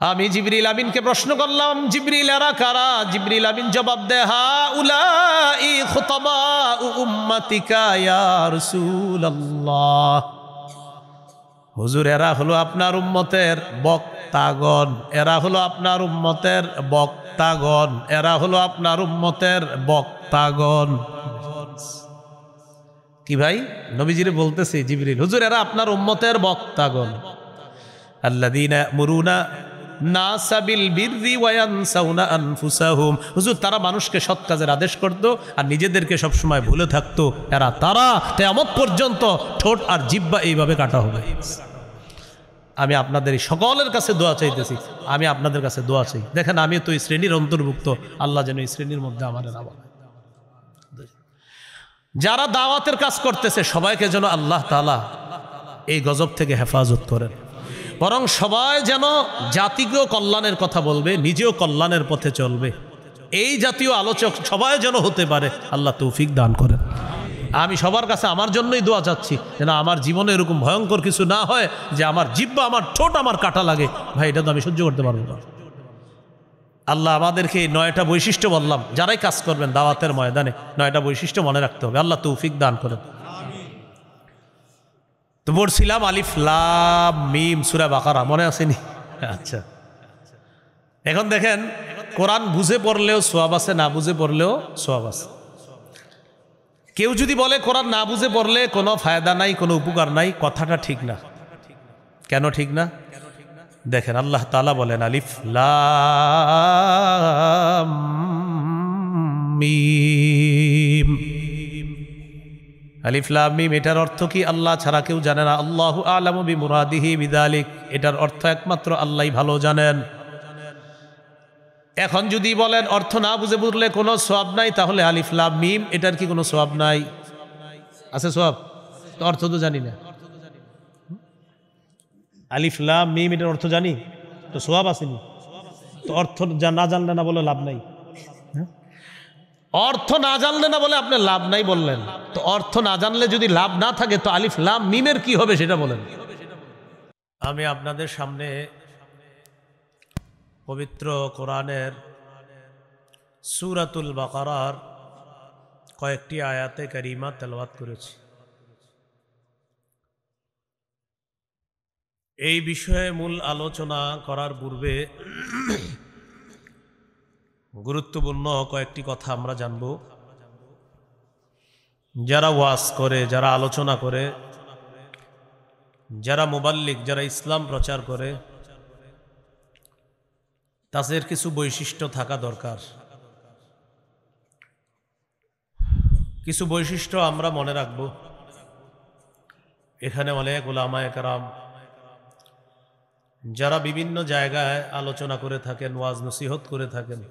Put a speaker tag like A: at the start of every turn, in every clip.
A: আমি জিবরিল আমিনকে প্রশ্ন করলাম, জিবরিল এরা কারা? জিবরিল আমিন জবাব দেয়, হাউলাই খুতাবাউ উম্মাতিকা ইয়া রাসূলুল্লাহ। হুজুর, এরা হলো আপনার উম্মতের বক্তাগণ, এরা হলো আপনার উম্মতের বক্তাগণ, এরা হলো আপনার উম্মতের বক্তাগণ। কি ভাই, নবীজিরে বলতেছে জিবরিল, হুজুর এরা আপনার উম্মতের বক্তাগণ। আল্লাযীনা ইয়ামুরুনা নাসা বিল বিররি ওয়া ইয়ানসাউনা আনফুসাহুম। হুজুর, তারা মানুষকে সৎ কাজের আদেশ করত আর নিজেদেরকে সবসময় ভুলে থাকতো। এরা তারা কিয়ামত পর্যন্ত ঠোঁট আর জিহ্বা এইভাবে কাটা হবে। আমি আপনাদের সকলের কাছে দোয়া চাইতেছি, আমি আপনাদের কাছে দোয়া চাই। দেখেন, আমি তো এই শ্রেণীর অন্তর্ভুক্ত, আল্লাহ যেন এই শ্রেণীর মধ্যে আমাদের নাম। যারা দাওয়াতের কাজ করতেছে সবাইকে যেন আল্লাহ তাআলা এই গজব থেকে হেফাজত করেন, বরং সবাই যেন জাতীয় কল্যাণের কথা বলবে, নিজেও কল্যাণের পথে চলবে, এই জাতীয় আলোচক সবাই যেন হতে পারে। আল্লাহ তৌফিক দান করেন। আমি সবার কাছে আমার জন্যই দোয়া চাচ্ছি, যেন আমার জীবনে এরকম ভয়ঙ্কর কিছু না হয় যে আমার জিহ্বা, আমার ঠোঁট আমার কাটা লাগে। ভাই, এটা তো আমি সহ্য করতে পারবো না। আল্লাহ আমাদেরকে 9টা বৈশিষ্ট্য বললাম, যারাই কাজ করবেন দাওয়াতের ময়দানে 9টা বৈশিষ্ট্য মনে রাখতে হবে। আল্লাহ তৌফিক দান করেন। তো পড়ছিলাম আলিফ লাম মিম সূরা বাকারা, মনে আসেনি? আচ্ছা, এখন দেখেন, কোরআন বুঝে পড়লেও সওয়াব আছে, না বুঝে পড়লেও সওয়াব আছে। কেউ যদি বলে কোরআন না বুঝে পড়লে কোনো ফায়দা নাই, কোনো উপকার নাই, কথাটা ঠিক না। কেন ঠিক না? দেখেন, আল্লাহ তাআলা বলেন আলিফ লাম মিম। আলিফ লাম মিম, এটার অর্থ কি আল্লাহ ছাড়া কেউ জানে না। আল্লাহু আ'লামু বিমুরাদিহি বিযালিক, এটার অর্থ একমাত্র আল্লাহই ভালো জানেন। এখন যদি বলেন অর্থ না বুঝে বুঝলে কোনো সওয়াব নাই, তাহলে আলিফ লাম মিম এটার কি কোনো সওয়াব নাই? আছে সওয়াব? তো অর্থ তো জানি না। আলিফ লাম মিম এটার অর্থ জানি তো সওয়াব আসেনি, তো অর্থ না জানলে না বলে লাভ নাই। অর্থ না জানলে না বলে আপনি লাভ নাই বললেন, তো অর্থ না জানলে যদি লাভ না থাকে তো আলিফ লাম মিমের কি হবে সেটা বলেন। আমি আপনাদের সামনে পবিত্র কোরআনের সূরাতুল বাকারার কয়েকটি আয়াতে কারিমা তেলাওয়াত করেছি। এই বিষয়ে মূল আলোচনা করার পূর্বে গুরুত্বপূর্ণ কয়েকটি কথা আমরা জানব। যারা ওয়াজ করে, যারা আলোচনা করে, যারা মুবাল্লিগ, যারা ইসলাম প্রচার করে, তাদের কিছু বৈশিষ্ট্য থাকা দরকার। কিছু বৈশিষ্ট্য আমরা মনে রাখব। এখানে অনেক উলামায়ে কেরাম যারা বিভিন্ন জায়গায় আলোচনা করে থাকেন, ওয়াজ নসিহত করে থাকেন,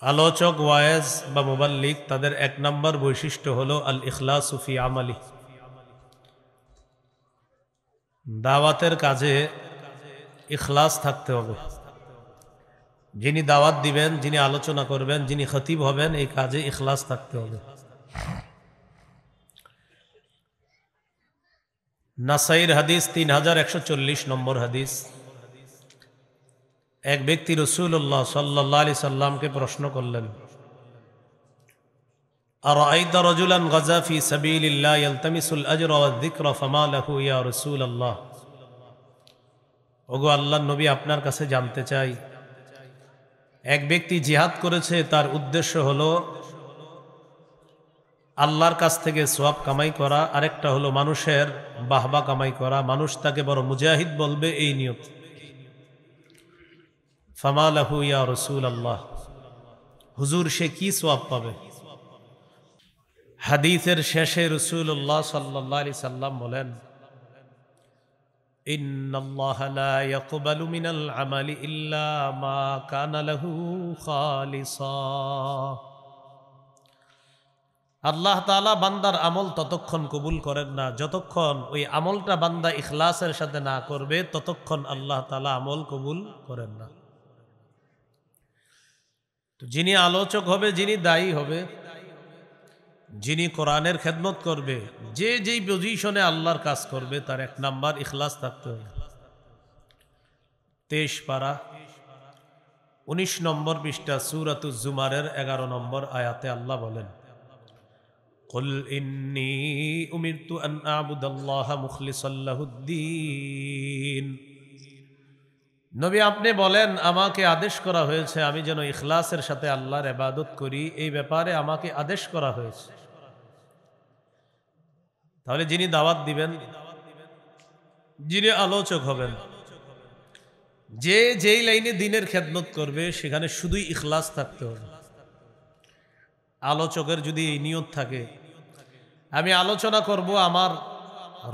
A: আলোচক ওয়াইজ বা মুবাল্লিগ, তাদের 1 নম্বর বৈশিষ্ট্য হলো আল ইখলাসু ফি আমালি। দাওয়াতের কাজে ইখলাস থাকতে হবে। যিনি দাওয়াত দিবেন, যিনি আলোচনা করবেন, যিনি খতিব হবেন, এই কাজে ইখলাস থাকতে হবে। নাসাইর হাদিস 3140 নম্বর হাদিস। এক ব্যক্তি রাসূলুল্লাহ সাল্লাল্লাহু আলাইহি সাল্লামকে প্রশ্ন করলেন, আরাআইতা রাজুলান গাজা ফি সাবিলিল্লাহ ইয়ালতামিসুল আজরা ওয়ায যিকরা ফামা লাহু ইয়া রাসূলুল্লাহ। ওগো আল্লাহর নবী, আপনার কাছে জানতে চাই, এক ব্যক্তি জিহাদ করেছে, তার উদ্দেশ্য হলো আল্লাহর কাছ থেকে সওয়াব কামাই করা, আরেকটা হলো মানুষের বাহবা কামাই করা, মানুষ তাকে বড় মুজাহিদ বলবে, এই নিয়ত। ফামা লাহু ইয়া রাসূলুল্লাহ, হুজুর সে কি সওয়াব পাবে? হাদিসের শেষে রাসূলুল্লাহ সাল্লাল্লাহু আলাইহি সাল্লাম বলেন, ইন্নাল্লাহা লা ইয়াকবালু মিনাল আমালি ইল্লা মা কানা লাহু খালিসা। আল্লাহ তাআলা বান্দার আমল ততক্ষণ কবুল করেন না যতক্ষণ ওই আমলটা বান্দা ইখলাসের সাথে না করবে, ততক্ষণ আল্লাহ তাআলা আমল কবুল করেন না। তো যিনি আলোচক হবে, যিনি দায়ী হবে, যিনি কোরআনের খেদমত করবে, যে যেই পজিশনে আল্লাহর কাজ করবে, তার 1 নাম্বার ইখলাস থাকতে হবে। 23 পারা 19 নম্বর পৃষ্ঠা সূরাতুজ জুমারের 11 নম্বর আয়াতে আল্লাহ বলেন, কুল ইন্নী উমিরতু আন আ'বুদাল্লাহা মুখলিসাল লাহুদ্দীন। নবী আপনি বলেন, আমাকে আদেশ করা হয়েছে আমি যেন ইখলাসের সাথে আল্লাহর ইবাদত করি, এই ব্যাপারে আমাকে আদেশ করা হয়েছে। তাহলে যিনি দাওয়াত দিবেন, যিনি আলোচক হবেন, যে যেই লাইনে দ্বীনের খেদমত করবে সেখানে শুধুই ইখলাস থাকতে হবে। আলোচকের যদি এই নিয়ত থাকে, আমি আলোচনা করব, আমার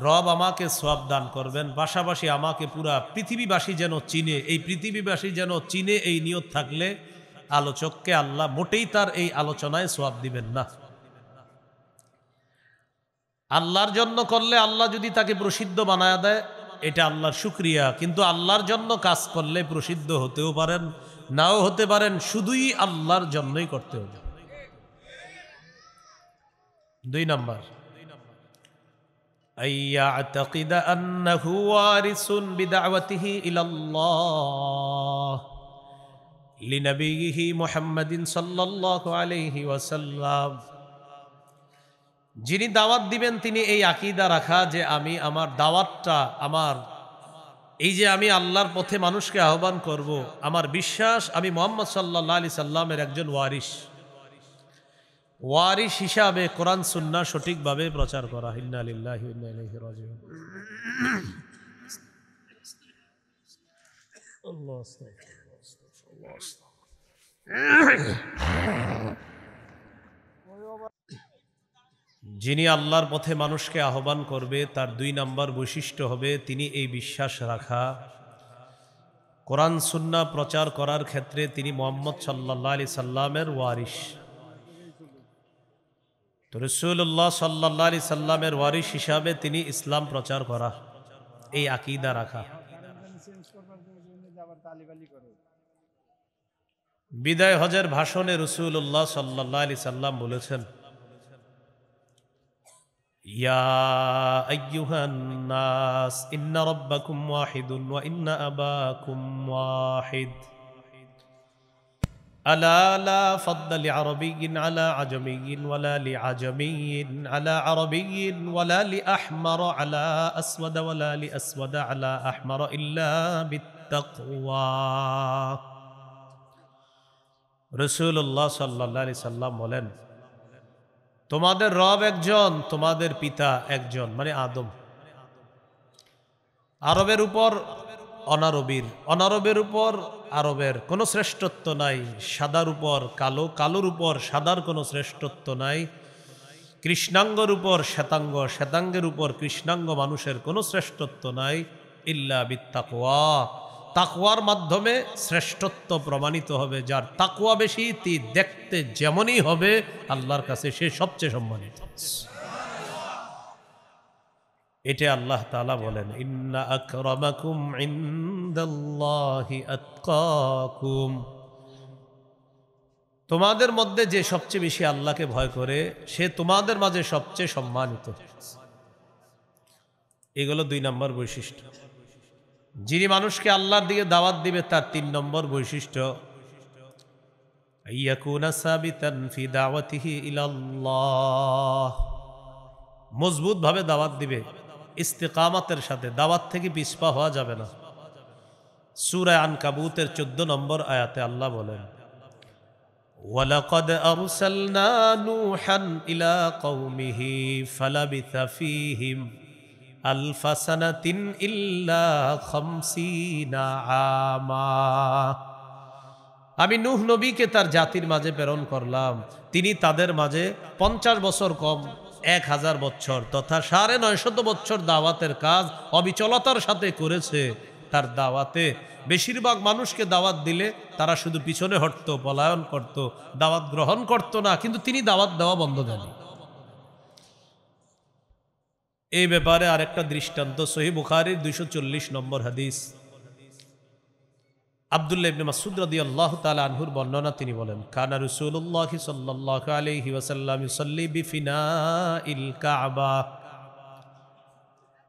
A: রব আমাকে সওয়াব দান করবেন, পাশাপাশি আমাকে পুরা পৃথিবীবাসী যেন চিনে, এই পৃথিবীবাসী যেন চিনে, এই নিয়ত থাকলে আলোচককে আল্লাহ মোটেই তার এই আলোচনায় সওয়াব দিবেন না। আল্লাহর জন্য করলে আল্লাহ যদি তাকে প্রসিদ্ধ বানায় দেয়, এটা আল্লাহর শুকরিয়া, কিন্তু আল্লাহর জন্য কাজ করলে প্রসিদ্ধ হতেও পারেন, নাও হতে পারেন, শুধুই আল্লাহর জন্যই করতে হবে। 2 নাম্বার, আইয়াতাকিদা আন্নাহু ওয়ারিসুন বিদাওয়াতিহি ইলাল্লাহ লিনবিয়িহি মুহাম্মাদিন সাল্লাল্লাহু আলাইহি ওয়াসাল্লাম। যিনি দাওয়াত দিবেন তিনি এই আকীদা রাখা যে আমি আমার দাওয়াতটা, আমার এই যে আমি আল্লাহর পথে মানুষকে আহ্বান করব, আমার বিশ্বাস আমি মুহাম্মদ সাল্লাল্লাহু আলাইহি সাল্লামের একজন ওয়ারিস হিসাবে কোরআন সুন্নাহ সঠিকভাবে প্রচার করা। ইন্না লিল্লাহি ওয়া ইন্না ইলাইহি রাজিউন। যিনি আল্লাহর পথে মানুষকে আহ্বান করবে তার 2 নাম্বার বৈশিষ্ট্য হবে তিনি এই বিশ্বাস রাখা, কোরআন সুন্নাহ প্রচার করার ক্ষেত্রে তিনি মুহাম্মদ সাল্লাল্লাহু আলাইহি সাল্লামের ওয়ারিস। তো রাসূলুল্লাহ সাল্লাল্লাহু আলাইহি সাল্লামের ওয়ারিস হিসাবে তিনি ইসলাম প্রচার করা, এই আকীদা রাখা। বিদায় হজের ভাষণে রাসূলুল্লাহ সাল্লাল্লাহু আলাইহি সাল্লাম বলেছেন, ইয়া আইয়ুহান নাস ইন্না রাব্বাকুম ওয়াহিদুন ওয়া ইন্না আবাকুম ওয়াহিদ আলা লা ফাদ্দা লিআরাবিয়্যিন আলা আজমিয়্যিন ওয়ালা লিআজমিয়্যিন আলা আরাবিয়্যিন ওয়ালা লিআহমার আলা আসওয়াদ ওয়ালা লিআসওয়াদ আলা আহমার ইল্লা বিত্তাকওয়া। রাসূলুল্লাহ সাল্লাল্লাহু আলাইহি সাল্লাম বলেন, তোমাদের রব একজন, তোমাদের পিতা একজন, মানে আদম। আরবের উপর অনারবীর, অনারবের উপর আরবের কোনো শ্রেষ্ঠত্ব নাই, সাদার উপর কালো, কালোর উপর সাদার কোনো শ্রেষ্ঠত্ব নাই, কৃষ্ণাঙ্গর উপর শ্বেতাঙ্গ, শ্বেতাঙ্গের উপর কৃষ্ণাঙ্গ মানুষের কোনো শ্রেষ্ঠত্ব নাই, ইল্লা বিত্তাকওয়া। তাকওয়ার মাধ্যমে শ্রেষ্ঠত্ব প্রমাণিত হবে। যার তাকওয়া বেশি তি দেখতে যেমনই হবে আল্লাহর কাছে সে সবচেয়ে সম্মানিত। এটা আল্লাহ তাআলা বলেন, ইন্না আকরামাকুম ইনদাল্লাহি আতকাকুম। তোমাদের মধ্যে যে সবচেয়ে বেশি আল্লাহকে ভয় করে সে তোমাদের মাঝে সবচেয়ে সম্মানিত। এগুলো 2 নম্বর বৈশিষ্ট্য। যিনি মানুষকে আল্লাহর দিকে দাওয়াত দিবে তার 3 নম্বর বৈশিষ্ট্য, আইয়াকুনা সাবিতান ফি দাওয়াতিহি ইলাল্লাহ। মজবুত ভাবে দাওয়াত দিবে, ইস্তিকামাতের সাথে, দাওয়াত থেকে পিছপা হওয়া যাবে না। সূরা আনকাবুতের 14 নম্বর আয়াতে আল্লাহ বলেন, ওয়ালাকাদ আরসালনা নূহান ইলা কওমিহি ফালাবিথা ফীহিম আলফা সানাতিন ইল্লা খামসিনা আমা। আমি নূহ নবীকে তার জাতির মাঝে প্রেরণ করলাম, তিনি তাদের মাঝে 50 বছর কম 1000 বছর তথা 950 বছর দাওয়াতের কাজ অবিচলতার সাথে করেছে। তার দাওয়াতে বেশিরভাগ মানুষকে দাওয়াত দিলে তারা শুধু পিছনে হটতো, পলায়ন করত, দাওয়াত গ্রহণ করত না, কিন্তু তিনি দাওয়াত দেওয়া বন্ধ দেননি। এই ব্যাপারে আরেকটা দৃষ্টান্ত সহিহ বুখারীর 240 নম্বর হাদিস, আব্দুল্লাহ ইবনে মাসউদ রাদিয়াল্লাহু তাআলা আনহুর বর্ণনা। তিনি বলেন, কানা রাসূলুল্লাহ সাল্লাল্লাহু আলাইহি ওয়াসাল্লাম ইউসাল্লি বিফিনাইল কাবা।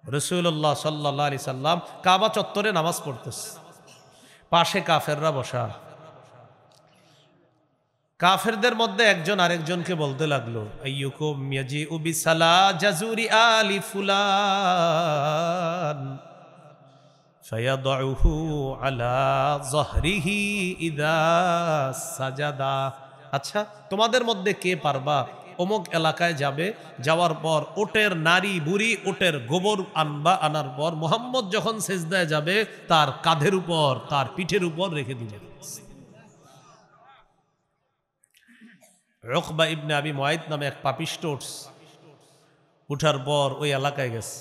A: রাসূলুল্লাহ সাল্লাল্লাহু আলাইহি সাল্লাম কাবা চত্বরে নামাজ পড়তেছে। পাশে কাফেররা বসা। কাফেরদের মধ্যে একজন আরেকজনকে বলতে লাগলো, আইয়ুকুম ইয়াজিউ বিসালা জাজুরি আলি ফুলান ফায়াদউহু আলা যহরিহি ইযা সাজাদা। আচ্ছা, তোমাদের মধ্যে কে পারবা অমুক এলাকায় যাবে, যাওয়ার পর ওটের নারী বুড়ি ওটের গোবর আনবা, আনার পর মুহাম্মদ যখন সেজদায় যাবে তার কাঁধের উপর তার পিঠের উপর রেখে দিবে। উকবা ইবনে আবি মুআইত নামে এক পাপিষ্ট উঠার পর ওই এলাকায় গেছে,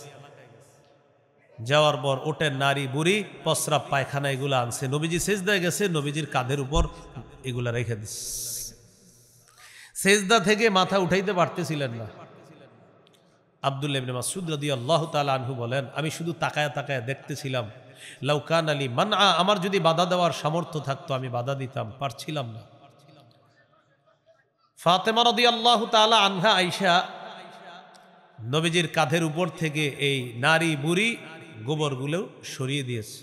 A: যাওয়ার পর ওটের নারী বুড়ি প্রস্রাব পায়খানা এগুলো আনছে, নবীজি সেজদায় গেছে, নবীজির কাঁধের উপর এগুলা রেখে দিচ্ছে। সেজদা থেকে মাথা উঠাইতে পারতেছিলেন না। আব্দুল্লাহ ইবনে মাসউদ রাদিয়াল্লাহু তাআলা আনহু বলেন, আমি শুধু তাকায়া তাকায়া দেখতেছিলাম। লাউ কান আলী মানআ, আমার যদি বাধা দেওয়ার সামর্থ্য থাকতো আমি বাধা দিতাম, পারছিলাম না। ফাতেমা রাদিয়াল্লাহু তাআলা আনহা আয়েশা নবীজির কাঁধের উপর থেকে এই নারী বুড়ি গোবরগুলো সরিয়ে দিয়েছে।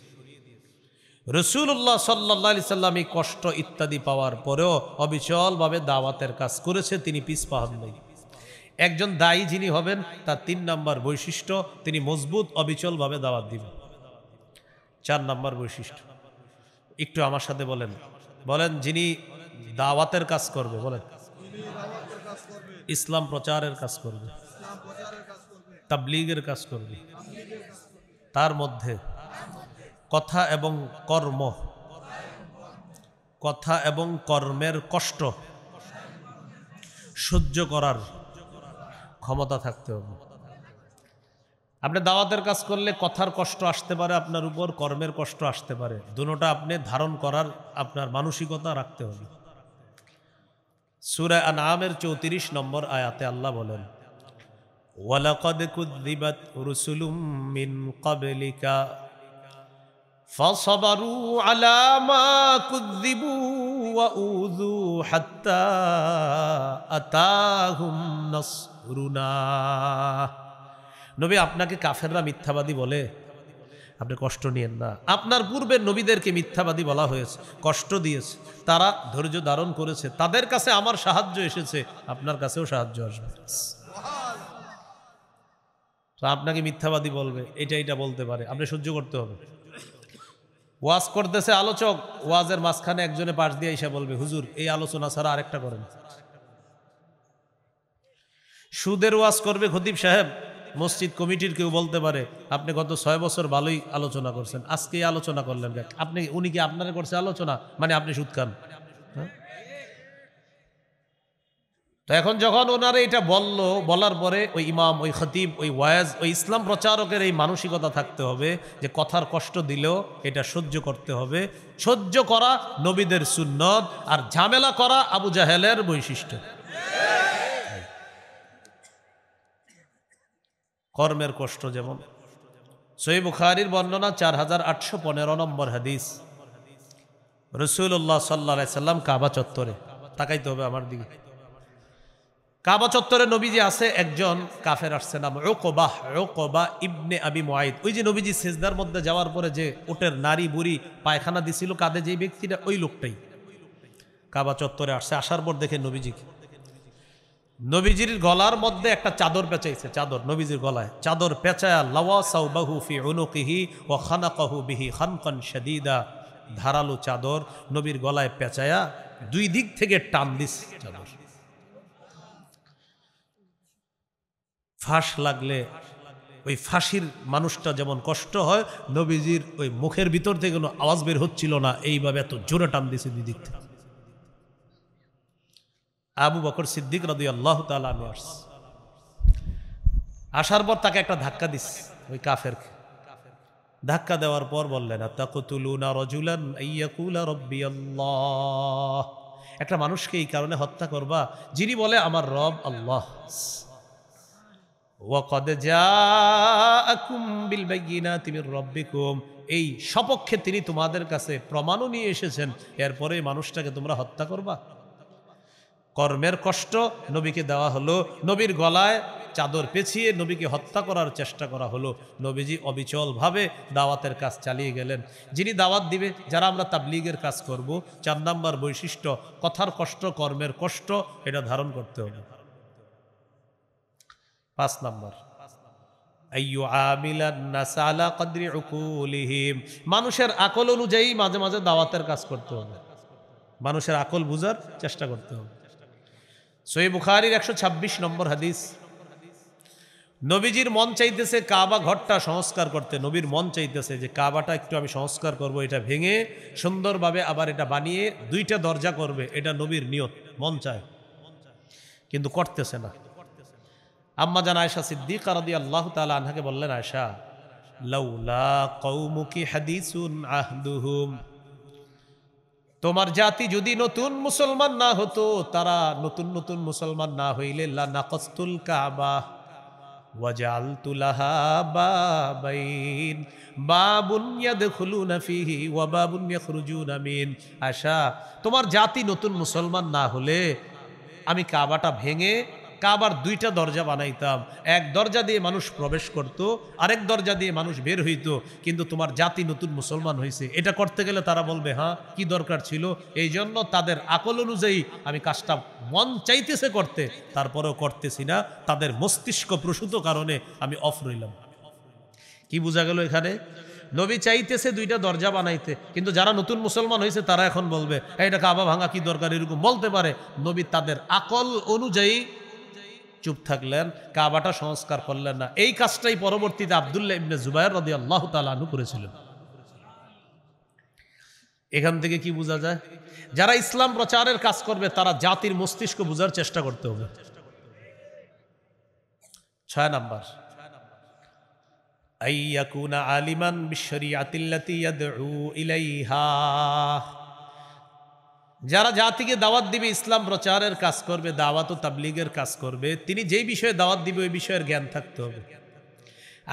A: রাসূলুল্লাহ সাল্লাল্লাহু আলাইহি সাল্লাম এই কষ্ট ইত্যাদি পাওয়ার পরেও অবিচলভাবে দাওয়াতের কাজ করেছে, তিনি পিছপা হন নাই। একজন দায়ী যিনি হবেন তার ৩ নম্বর বৈশিষ্ট্য, তিনি মজবুত অবিচলভাবে দাওয়াত দিবেন। ৪ নম্বর বৈশিষ্ট্য একটু আমার সাথে বলেন, বলেন যিনি দাওয়াতের কাজ করবে, বলেন ইসলাম প্রচারের কাজ করবে, তাবলীগের কাজ করবে, তার মধ্যে কথা এবং কর্ম, কথা এবং কর্মের কষ্ট সহ্য করার ক্ষমতা থাকতে হবে। আপনি দাওয়াতের কাজ করলে কথার কষ্ট আসতে পারে আপনার উপর, কর্মের কষ্ট আসতে পারে, দুটোটা আপনি ধারণ করার আপনার মানসিকতা রাখতে হবে। সূরা আনআমের ৩৪ নম্বর আয়াতে আল্লাহ বলেন, ওয়ালাকাদ কুযযিবাত রুসুলুম মিন ক্বাবলিকা ফাসাবারু আলা মা কুযযিবু ওয়া উযু হাত্তা আতাহুম নাসরুনা। নবী, আপনাকে কাফেররা মিথ্যাবাদী বলে, আপনি কষ্ট নিয়েন না। আপনার পূর্বের নবীদেরকে মিথ্যাবাদী বলা হয়েছে, কষ্ট দিয়েছে, তারা ধৈর্য ধারণ করেছে, তাদের কাছে আমার সাহায্য এসেছে, আপনার কাছেও সাহায্য আসবে। তো আপনাকে মিথ্যাবাদী বলবে, এটা বলতে পারে, আপনি সহ্য করতে হবে। ওয়াজ করতেছে আলোচক, ওয়াজের মাঝখানে একজনে পাশ দিয়ে এসে বলবে, হুজুর এই আলোচনা ছাড়া আরেকটা করেন। সুদের ওয়াজ করবে খতিব সাহেব, মসজিদ কমিটির কেউ বলতে পারে, আপনি গত 6 বছর ভালোই আলোচনা করছেন, আজকে এই আলোচনা করলেন, আপনি উনি কি আপনারা করছে আলোচনা, মানে আপনি সুদ খান। তো এখন যখন ওনারা এটা বলার পরে ওই ইমাম, ওই খতিব, ওই ওয়াজ, ওই ইসলাম প্রচারকের এই মানসিকতা থাকতে হবে যে কথার কষ্ট দিলেও এটা সহ্য করতে হবে। সহ্য করা নবীদের সুন্নত, আর ঝামেলা করা আবু জাহেলের বৈশিষ্ট্য। কর্মের কষ্ট যেমন সহিহ বুখারীর বর্ণনা 4815 নম্বর হাদিস, রাসূলুল্লাহ সাল্লাল্লাহু আলাইহি সাল্লাম কাবা চত্বরে, তাকাইতে হবে আমার দিকে, কাবা চত্বরে নবীজি আছে, একজন কাফের আসছে, নাম উকবা ইবনে আবি মুআইত। ওই যে নবীজি সিজদার মধ্যে যাওয়ার পরে যে ওটের নারী বুড়ি পায়খানা দিছিল কাঁধে, যেই ব্যক্তিটা, ওই লোকটাই কাবা চত্বরে আসছে। আসার পর দেখে নবীজির গলার মধ্যে একটা চাদর পেঁচাইছে, চাদর নবীজির গলায় চাদর পেঁচায়া, লাওয়া সাওবাহু ফি উনুকিহি ওয়া খানাকাহু বিহি খানকান শাদীদা, ধারালো চাদর নবীর গলায় পেঁচায়া 2 দিক থেকে টান দিস চাদর। ফাঁস লাগলে ওই ফাঁসির মানুষটা যেমন কষ্ট হয়, নবীজির ওই মুখের ভিতর থেকে কোনো আওয়াজ বের হচ্ছিল না, এইভাবে এত জোরে টান দিছে 2 দিক থেকে। আবু বকর সিদ্দিক রাদিয়াল্লাহু তাআলা আনহু আসার পর তাকে একটা ধাক্কা দিস, ওই কাফেরকে ধাক্কা দেওয়ার পর বললেন, আতাকতুলুনা রাজুলান আইয়াকুলা রাব্বিয়াল্লাহ, একটা মানুষকে এই কারণে হত্যা করবা যিনি বলে আমার রব আল্লাহ। ওয়াকাদ জাআকুম বিল বাইয়িনাতি মির রাব্বিকুম, এই সপক্ষে তিনি তোমাদের কাছে প্রমাণও নিয়ে এসেছেন, এরপরে মানুষটাকে তোমরা হত্যা করবা। কর্মের কষ্ট নবীকে দেওয়া হলো, নবীর গলায় চাদর পেঁচিয়ে নবীকে হত্যা করার চেষ্টা করা হলো। নবীজি অবিচলভাবে দাওয়াতের কাজ চালিয়ে গেলেন। যিনি দাওয়াত দিবে, যারা আমরা তাবলীগের কাজ করব, 4 নাম্বার বৈশিষ্ট্য, কথার কষ্ট, কর্মের কষ্ট, এটা ধারণ করতে হবে। 5 নাম্বার, মানুষের আকল অনুযায়ী মাঝে মাঝে দাওয়াতের কাজ করতে হবে, মানুষের আকল বুঝার চেষ্টা করতে হবে। সহিহ বুখারীর 126 নম্বর হাদিস, নবীজির মন চাইতেছে কাবা ঘরটা সংস্কার করতে। নবীর মন চাইতেছে যে কাবাটা একটু আমি সংস্কার করব, এটা ভেঙে সুন্দরভাবে আবার এটা বানিয়ে 2টা দরজা করবে, এটা নবীর নিয়ত, মন চায়, কিন্তু করতেছে না। আম্মা জান আয়েশা সিদ্দিকা রাদিয়াল্লাহু তাআলা আনহাকে বললেন, আয়েশা, লাউলা কওমুকি হাদিসুন আহদুহুম, তোমার জাতি যদি নতুন মুসলমান না হতো, তারা নতুন নতুন মুসলমান না হইলে লা নাকাসতুল কাবা ওয়াজআলতু লাহা বাবাইন, বাবুন ইয়াদখুলুনা ফিহি ওয়া বাবুন ইয়াখরুজুনা মিন। আয়েশা, তোমার জাতি নতুন মুসলমান না হলে আমি কাবাটা ভেঙে কাবার 2টা দরজা বানাইতাম, এক দরজা দিয়ে মানুষ প্রবেশ করত, আরেক দরজা দিয়ে মানুষ বের হইত। কিন্তু তোমার জাতি নতুন মুসলমান হয়েছে, এটা করতে গেলে তারা বলবে হ্যাঁ কি দরকার ছিল। এই জন্য তাদের আকল অনুযায়ী আমি কাজটা মন চাইতেছে করতে, তারপরেও করতেছি না, তাদের মস্তিষ্ক প্রসূত কারণে আমি অফ রইলাম। কি বোঝা গেল এখানে? নবী চাইতেছে 2টা দরজা বানাইতে, কিন্তু যারা নতুন মুসলমান হয়েছে তারা এখন বলবে এটা কাবা ভাঙা কি দরকার, এরকম বলতে পারে। নবী তাদের আকল অনুযায়ী চুপ থাকলেন, কাবাটা সংস্কার করলেন না। এই কাজটাই পরবর্তীতে আব্দুল্লাহ ইবনে জুবায়ের রাদিয়াল্লাহু তাআলা আনহু করেছিলেন। এখান থেকে কি বোঝা যায়? যারা ইসলাম প্রচারের কাজ করবে তারা জাতির মস্তিষ্ক বোঝার চেষ্টা করতে হবে। 6 নাম্বার, আইয়াকুনা আলিমান বিশরিয়াতিল্লাতী ইয়াদউ ইলাইহা, যারা জাতিকে দাওয়াত দিবে, ইসলাম প্রচারের কাজ করবে, দাওয়াত ও তাবলীগের কাজ করবে, তিনি যেই বিষয়ে দাওয়াত দিবে ওই বিষয়ের জ্ঞান থাকতে হবে।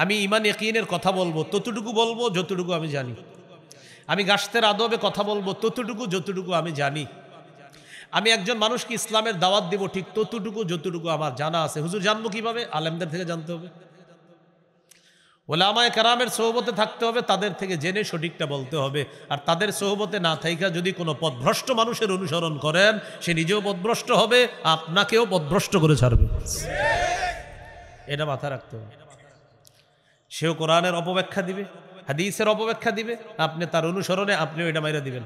A: আমি ঈমান ইয়াকিনের কথা বলবো, ততটুকু বলবো যতটুকু আমি জানি। আমি গাশতের আদবে কথা বলবো ততটুকু যতটুকু আমি জানি। আমি একজন মানুষকে ইসলামের দাওয়াত দিব ঠিক ততটুকু যতটুকু আমার জানা আছে। হুজুর জানবো কিভাবে? আলেমদের থেকে জানতে হবে, ওলামায়ে কেরামের সোহবতে থাকতে হবে, তাদের থেকে জেনে সঠিকটা বলতে হবে। আর তাদের সোহবতে না থাইকা যদি কোনো পথভ্রষ্ট মানুষের অনুসরণ করেন, সে নিজেও পথভ্রষ্ট হবে, আপনাকেও পথভ্রষ্ট করে ছাড়বে। এটা মাথায় রাখতে হবে। সেও কোরআনের অপব্যাখ্যা দিবে, হাদিসের অপব্যাখ্যা দিবে, আপনি তার অনুসরণে আপনিও এটা মাইরা দিবেন।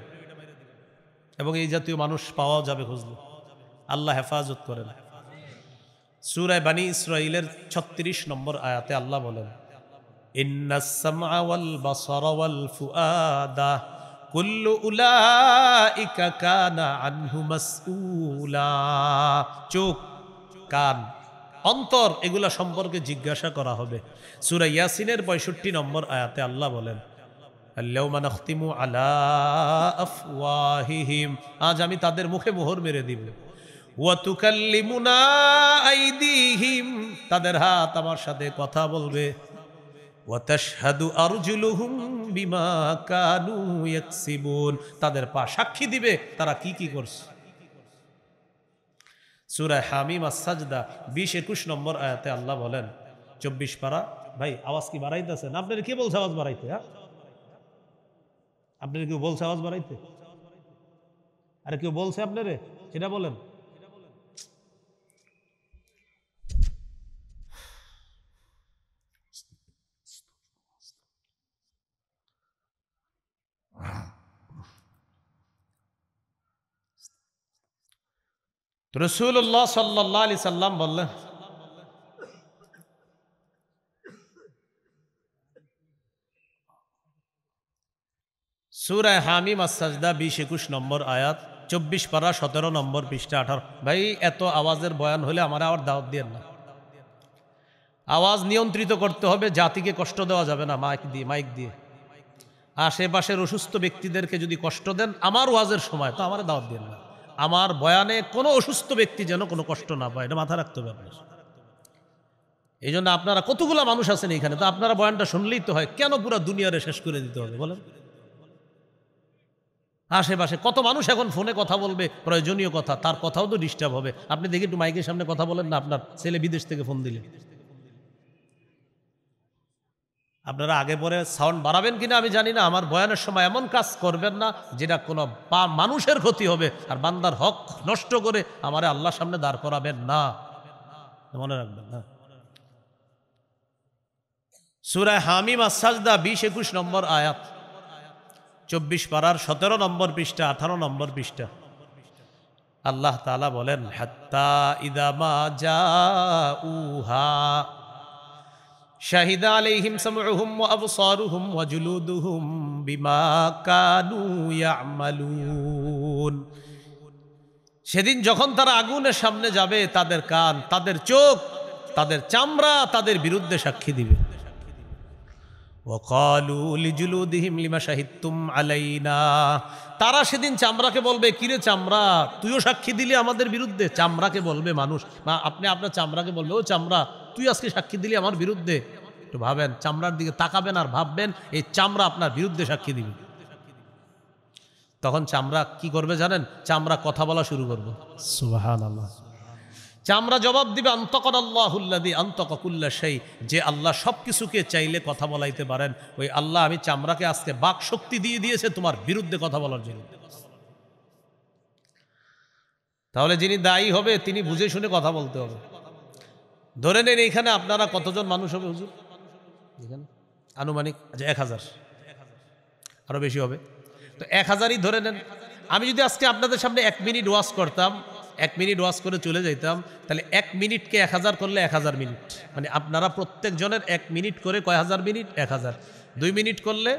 A: এবং এই জাতীয় মানুষ পাওয়া যাবে খুঁজলে। আল্লাহ হেফাজত করেন। সূরা বানী ইসরাঈলের 36 নম্বর আয়াতে আল্লাহ বলেন, ইন্নাস সামআ ওয়াল বাসারা ওয়াল ফুআদা কুল্লু উলাইকা কানা আনহু মাসউলা। চোখ, কান, অন্তর, এগুলা সম্পর্কে জিজ্ঞাসা করা হবে। সূরা ইয়াসিনের 65 নম্বর আয়াতে আল্লাহ বলেন, আল-ইয়াওমা নাখতিমু আলা আফওয়াহিহিম, আজ আমি তাদের মুখে মোহর মেরে দিব। ওয়া তুকাল্লিমুনা আইদিহিম, তাদের হাত আমার সাথে কথা বলবে। ওয়া তাশহাদু আরজুলুহুম বিমা কানু ইয়াকসিবুন, তাদের পা সাক্ষী দিবে তারা কি কি করছে। সূরা হামিম আস-সাজদা 20-21 নম্বর আয়াতে আল্লাহ বলেন, 24 পারা। ভাই আওয়াজ কি বাড়াইতেছেন? আপনারা কি বলছে আওয়াজ বাড়াইতে? হ্যাঁ, আপনারা কেউ বলছে আওয়াজ বাড়াইতে? আরে কেউ বলছে আপনারে? সেটা বলেন। রাসূলুল্লাহ সাল্লাল্লাহু আলাইহি সাল্লাম বললেন, সূরা হামিম আস-সাজদা 20-21 নম্বর আয়াত, 24 পারা 17 নম্বর পৃষ্ঠা 18। ভাই এত আওয়াজের বয়ান হলে আমার আর দাওয়াত দিয়েন না। আওয়াজ নিয়ন্ত্রিত করতে হবে, জাতিকে কষ্ট দেওয়া যাবে না মাইক দিয়ে। আশেপাশের অসুস্থ ব্যক্তিদেরকে যদি কষ্ট দেন আমার ওয়াজের সময়, তো আমার দাওয়াত দিয়েন না। আমার বয়ানে কোনো অসুস্থ ব্যক্তি যেন কোনো কষ্ট না পায়, এটা মাথা রাখতে হবে আপনার। এই জন্য আপনারা কতগুলো মানুষ আছেন এখানে, তো আপনারা বয়ানটা শুনলেই তো হয়, কেন পুরো দুনিয়ারে শেষ করে দিতে হবে বলেন? আশেপাশে কত মানুষ এখন ফোনে কথা বলবে প্রয়োজনীয় কথা, তার কথাও তো ডিস্টার্ব হবে। আপনি দেখি একটু মাইকের সামনে কথা বলেন না, আপনার ছেলে বিদেশ থেকে ফোন দিলে আপনারা আগে পরে সাউন্ড বাড়াবেন কিনা আমি জানি না, আমার বয়ানের সময় এমন কাজ করবেন না যেটা কোনো মানুষের ক্ষতি হবে, আর বান্দার হক নষ্ট করে আমারে আল্লাহর সামনে দাঁড় করাবেন না, মনে রাখবেন না। সূরা হামিম আস-সাজদা 20-21 নম্বর আয়াত, 24 পারার 17 নম্বর পৃষ্ঠা, 18 নম্বর পৃষ্ঠা। আল্লাহ তাআলা বলেন, হাত্তা ইযা মা জাউহা শাহিদা আলাইহিম সামউহুম ওয়া আবসারুহুম ওয়া জুলুদুহুম বিমা কানু ইয়ামালুন। সেদিন যখন তারা আগুনের সামনে যাবে, তাদের কান, তাদের চোখ, তাদের চামড়া তাদের বিরুদ্ধে সাক্ষী দিবে। ওয়াকালু লিজুলুদিহিম লিমা শাহিদতুম আলাইনা, তারা সেদিন চামড়াকে বলবে, কিরে চামড়া তুইও সাক্ষী দিলি আমাদের বিরুদ্ধে। চামড়াকে বলবে মানুষ, বা আপনি আপনার চামড়াকে বলবে, ও চামড়া তুই আজকে সাক্ষী দিলি আমার বিরুদ্ধে। একটু ভাবেন, চামড়ার দিকে তাকাবেন আর ভাববেন এই চামড়া আপনার বিরুদ্ধে সাক্ষী দিবে। তখন চামড়া কি করবে জানেন? চামড়া কথা বলা শুরু করবে, সুবহানাল্লাহ। চামড়া জবাব দিবে, আনতাকাল্লাহুল্লাযী আনতাকা কুল্লা শাই, যে আল্লাহ সব কিছুকে চাইলে কথা বলাইতে পারেন, ওই আল্লাহ আমি চামড়াকে আজকে বাক শক্তি দিয়ে দিয়েছে তোমার বিরুদ্ধে কথা বলার জন্য। তাহলে যিনি দায়ী হবে তিনি বুঝে শুনে কথা বলতে হবে। ধরে নেন এখানে আপনারা কতজন মানুষ হবে হুজুর? এখানে আনুমানিক 1000, আরো বেশি হবে তো 1000ই ধরে নেন। আমি যদি আজকে আপনাদের সামনে 1 মিনিট ওয়াজ করতাম, 1 মিনিট ওয়াজ করে চলে যাইতাম, তাহলে 1 মিনিটকে 1000 করলে 1000 মিনিট, মানে আপনারা প্রত্যেক জনের 1 মিনিট করে কয় হাজার মিনিট? 1000। 2 মিনিট করলে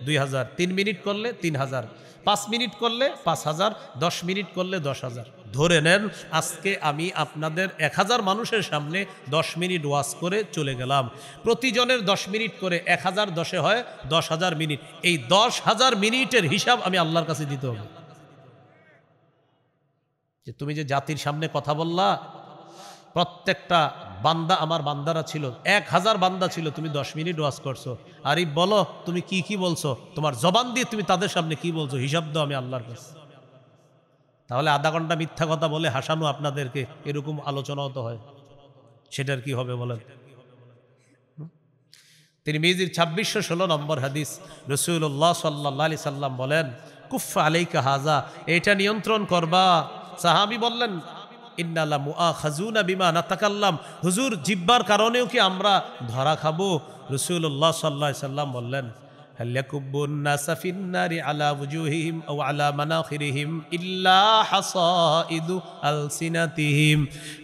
A: 2000, 3 মিনিট করলে 3000, 5 মিনিট করলে 5000, 10 মিনিট করলে 10,000। ধরে নেন আজকে আমি আপনাদের 1000 মানুষের সামনে 10 মিনিট ওয়াজ করে চলে গেলাম, প্রতিজনের 10 মিনিট করে, 1000 10-এ হয় 10,000 মিনিট। এই 10,000 মিনিটের হিসাব আমি আল্লাহর কাছে দিতে হবে। যে তুমি যে জাতির সামনে কথা বললা, প্রত্যেকটা বান্দা আমার বান্দারা ছিল, 1000 বান্দা ছিল, তুমি 10 মিনিট ওয়াজ করছো। আর এই বলো তুমি কি কি বলছো, তোমার জবান দিয়ে তুমি তাদের সামনে কি বলছো, হিসাব দাও আমি আল্লাহর কাছে। তাহলে আধা ঘন্টা মিথ্যা কথা বলে হাসানো আপনাদেরকে, এরকম আলোচনাও তো হয়, সেটার কি হবে বলেন? তিরমিজির 2616 নম্বর হাদিস, রাসূলুল্লাহ সাল্লাল্লাহু আলাইহি সাল্লাম বলেন, কুফা আলাইকা হাযা, এটা নিয়ন্ত্রণ করবা। সাহাবী বললেন, ইন্নালা মুআখাযুনা বিমা নাতাকাল্লাম, হুজুর জিহ্বার কারণেও কি আমরা ধরা খাবো? রাসূলুল্লাহ সাল্লাল্লাহু আলাইহি সাল্লাম বললেন, হাল ইয়াকুবুন নাসা ফিন নারি আলা ওয়ুজুহিহিম আও আলা মানাখিরিহিম ইল্লা হাসাইদু আলসিনাতিহিম,